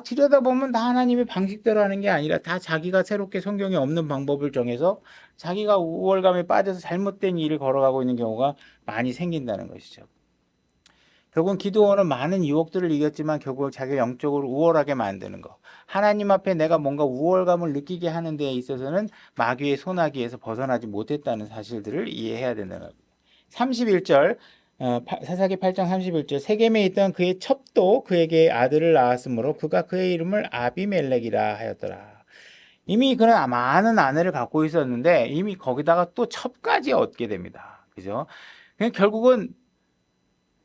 들여다보면 다 하나님의 방식대로 하는 게 아니라 다 자기가 새롭게 성경에 없는 방법을 정해서 자기가 우월감에 빠져서 잘못된 일을 걸어가고 있는 경우가 많이 생긴다는 것이죠. 결국은 기드온은 많은 유혹들을 이겼지만 결국 자기가 영적으로 우월하게 만드는 거. 하나님 앞에 내가 뭔가 우월감을 느끼게 하는 데에 있어서는 마귀의 손아귀에서 벗어나지 못했다는 사실들을 이해해야 된다는 겁니다. 31절 사사기 8장 31절 세겜에 있던 그의 첩도 그에게 아들을 낳았으므로 그가 그의 이름을 아비멜렉이라 하였더라. 이미 그는 많은 아내를 갖고 있었는데 이미 거기다가 또 첩까지 얻게 됩니다. 그죠? 결국은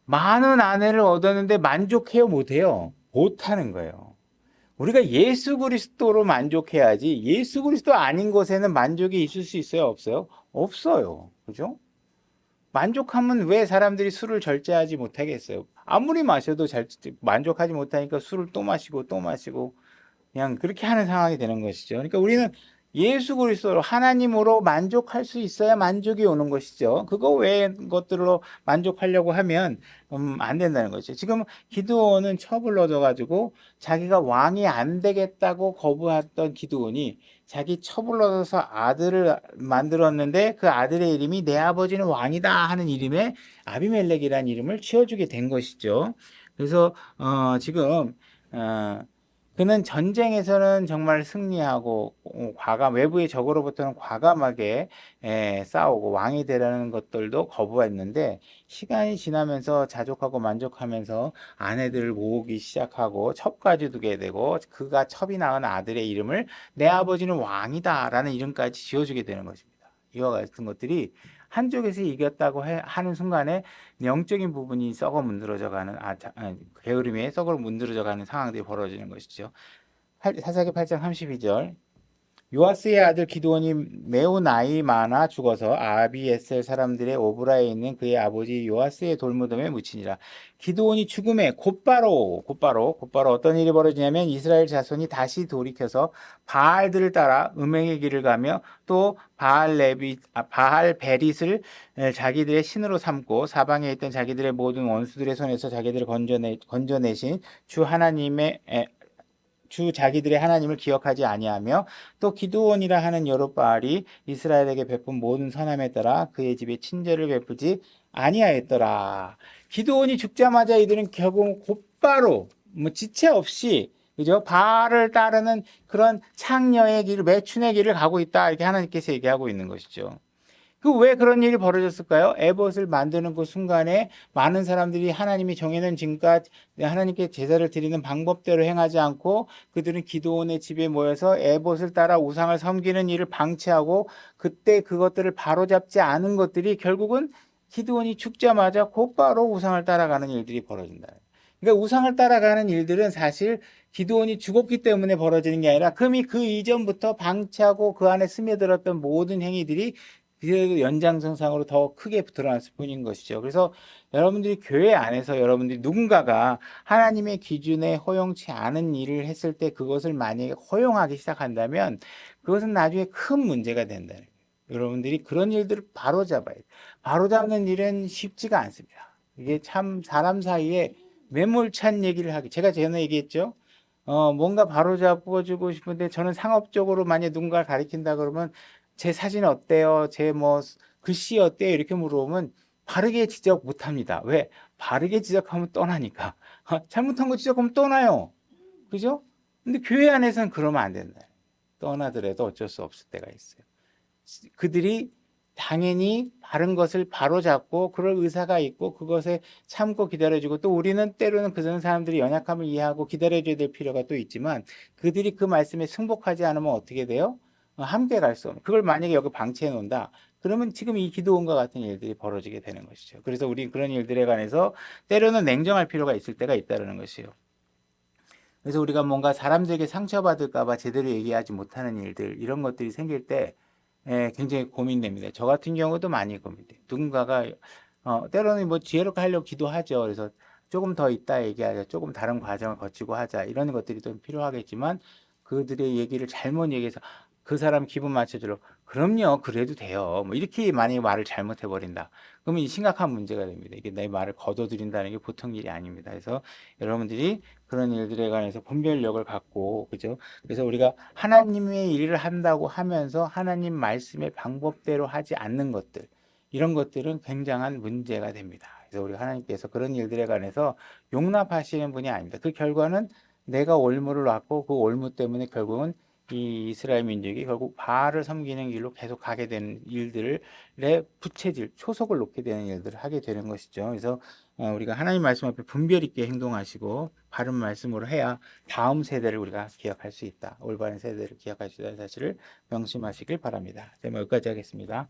많은 아내를 얻었는데 만족해요, 못해요? 못하는 거예요. 우리가 예수 그리스도로 만족해야지 예수 그리스도 아닌 것에는 만족이 있을 수 있어요, 없어요? 없어요. 그죠? 만족하면 왜 사람들이 술을 절제하지 못하겠어요? 아무리 마셔도 만족하지 못하니까 술을 또 마시고 또 마시고 그냥 그렇게 하는 상황이 되는 것이죠. 그러니까 우리는 예수 그리스도로 하나님으로 만족할 수 있어야 만족이 오는 것이죠. 그거 외의 것들로 만족하려고 하면 안 된다는 거죠. 지금 기드온은 첩을 얻어가지고 자기가 왕이 안 되겠다고 거부했던 기드온이 자기 첩을 얻어서 아들을 만들었는데 그 아들의 이름이 내 아버지는 왕이다 하는 이름에 아비멜렉이라는 이름을 지어주게 된 것이죠. 그래서 지금 그는 전쟁에서는 정말 승리하고 외부의 적으로부터는 과감하게 싸우고 왕이 되라는 것들도 거부했는데 시간이 지나면서 자족하고 만족하면서 아내들을 모으기 시작하고 첩까지 두게 되고 그가 첩이 낳은 아들의 이름을 내 아버지는 왕이다 라는 이름까지 지어주게 되는 것입니다. 이와 같은 것들이 한쪽에서 이겼다고 하는 순간에 영적인 부분이 썩어 문드러져 가는 게으름에 썩어 문드러져 가는 상황들이 벌어지는 것이죠. 사사기 8장 32절 요아스의 아들 기드온이 매우 나이 많아 죽어서 아비에셀 사람들의 오브라에 있는 그의 아버지 요아스의 돌무덤에 묻히니라. 기드온이 죽음에 곧바로 어떤 일이 벌어지냐면 이스라엘 자손이 다시 돌이켜서 바알들을 따라 음행의 길을 가며 또 바알 베릿을 자기들의 신으로 삼고 사방에 있던 자기들의 모든 원수들의 손에서 자기들을 건져내신 주 자기들의 하나님을 기억하지 아니하며 또 기드온이라 하는 여룹바알이 이스라엘에게 베푼 모든 선함에 따라 그의 집에 친절을 베푸지 아니하였더라. 기드온이 죽자마자 이들은 결국 곧바로 지체 없이 그죠? 바알을 따르는 그런 창녀의 길, 매춘의 길을 가고 있다 이렇게 하나님께서 얘기하고 있는 것이죠. 왜 그런 일이 벌어졌을까요? 에봇을 만드는 그 순간에 많은 사람들이 하나님이 정해놓은 지금까지 하나님께 제사를 드리는 방법대로 행하지 않고 그들은 기드온의 집에 모여서 에봇을 따라 우상을 섬기는 일을 방치하고 그때 그것들을 바로잡지 않은 것들이 결국은 기드온이 죽자마자 곧바로 우상을 따라가는 일들이 벌어진다. 그러니까 우상을 따라가는 일들은 사실 기드온이 죽었기 때문에 벌어지는 게 아니라 금이 그 이전부터 방치하고 그 안에 스며들었던 모든 행위들이 그 연장선상으로 더 크게 드러났을 뿐인 것이죠. 그래서 여러분들이 교회 안에서 여러분들이 누군가가 하나님의 기준에 허용치 않은 일을 했을 때 그것을 만약에 허용하기 시작한다면 그것은 나중에 큰 문제가 된다는 거예요. 여러분들이 그런 일들을 바로잡아야 돼요. 바로잡는 일은 쉽지가 않습니다. 이게 참 사람 사이에 매몰찬 얘기를 하기. 제가 전에 얘기했죠. 뭔가 바로잡아주고 싶은데 저는 상업적으로 만약 누군가를 가리킨다 그러면 제 사진 어때요? 제 글씨 어때요? 이렇게 물어보면 바르게 지적 못합니다. 왜? 바르게 지적하면 떠나니까. 잘못한 거 지적하면 떠나요. 그죠? 근데 교회 안에서는 그러면 안 된다. 떠나더라도 어쩔 수 없을 때가 있어요. 그들이 당연히 바른 것을 바로잡고 그럴 의사가 있고 그것에 참고 기다려주고, 또 우리는 때로는 그 사람들이 연약함을 이해하고 기다려줘야 될 필요가 또 있지만, 그들이 그 말씀에 승복하지 않으면 어떻게 돼요? 함께 갈 수 없는, 그걸 만약에 여기 방치해 놓는다 그러면 지금 이 기도원과 같은 일들이 벌어지게 되는 것이죠. 그래서 우리 그런 일들에 관해서 때로는 냉정할 필요가 있을 때가 있다는 것이요. 그래서 우리가 뭔가 사람들에게 상처받을까 봐 제대로 얘기하지 못하는 일들, 이런 것들이 생길 때 굉장히 고민됩니다. 저 같은 경우도 많이 고민돼요. 누군가가 때로는 뭐 지혜롭게 하려고 기도하죠. 그래서 조금 더 이따 얘기하자, 조금 다른 과정을 거치고 하자, 이런 것들이 좀 필요하겠지만, 그들의 얘기를 잘못 얘기해서 그 사람 기분 맞춰주려고 그럼요, 그래도 돼요, 뭐 이렇게 만약에 말을 잘못해 버린다 그러면 이 심각한 문제가 됩니다. 이게 내 말을 거둬들인다는 게 보통 일이 아닙니다. 그래서 여러분들이 그런 일들에 관해서 분별력을 갖고, 그죠? 그래서 우리가 하나님의 일을 한다고 하면서 하나님 말씀의 방법대로 하지 않는 것들, 이런 것들은 굉장한 문제가 됩니다. 그래서 우리 하나님께서 그런 일들에 관해서 용납하시는 분이 아닙니다. 그 결과는 내가 올무를 놨고 그 올무 때문에 결국은 이 이스라엘 민족이 결국 바알을 섬기는 길로 계속 가게 되는 일들에 부채질, 초석을 놓게 되는 일들을 하게 되는 것이죠. 그래서 우리가 하나님 말씀 앞에 분별 있게 행동하시고 바른 말씀으로 해야 다음 세대를 우리가 기억할 수 있다. 올바른 세대를 기억할 수 있다는 사실을 명심하시길 바랍니다. 제가 여기까지 하겠습니다.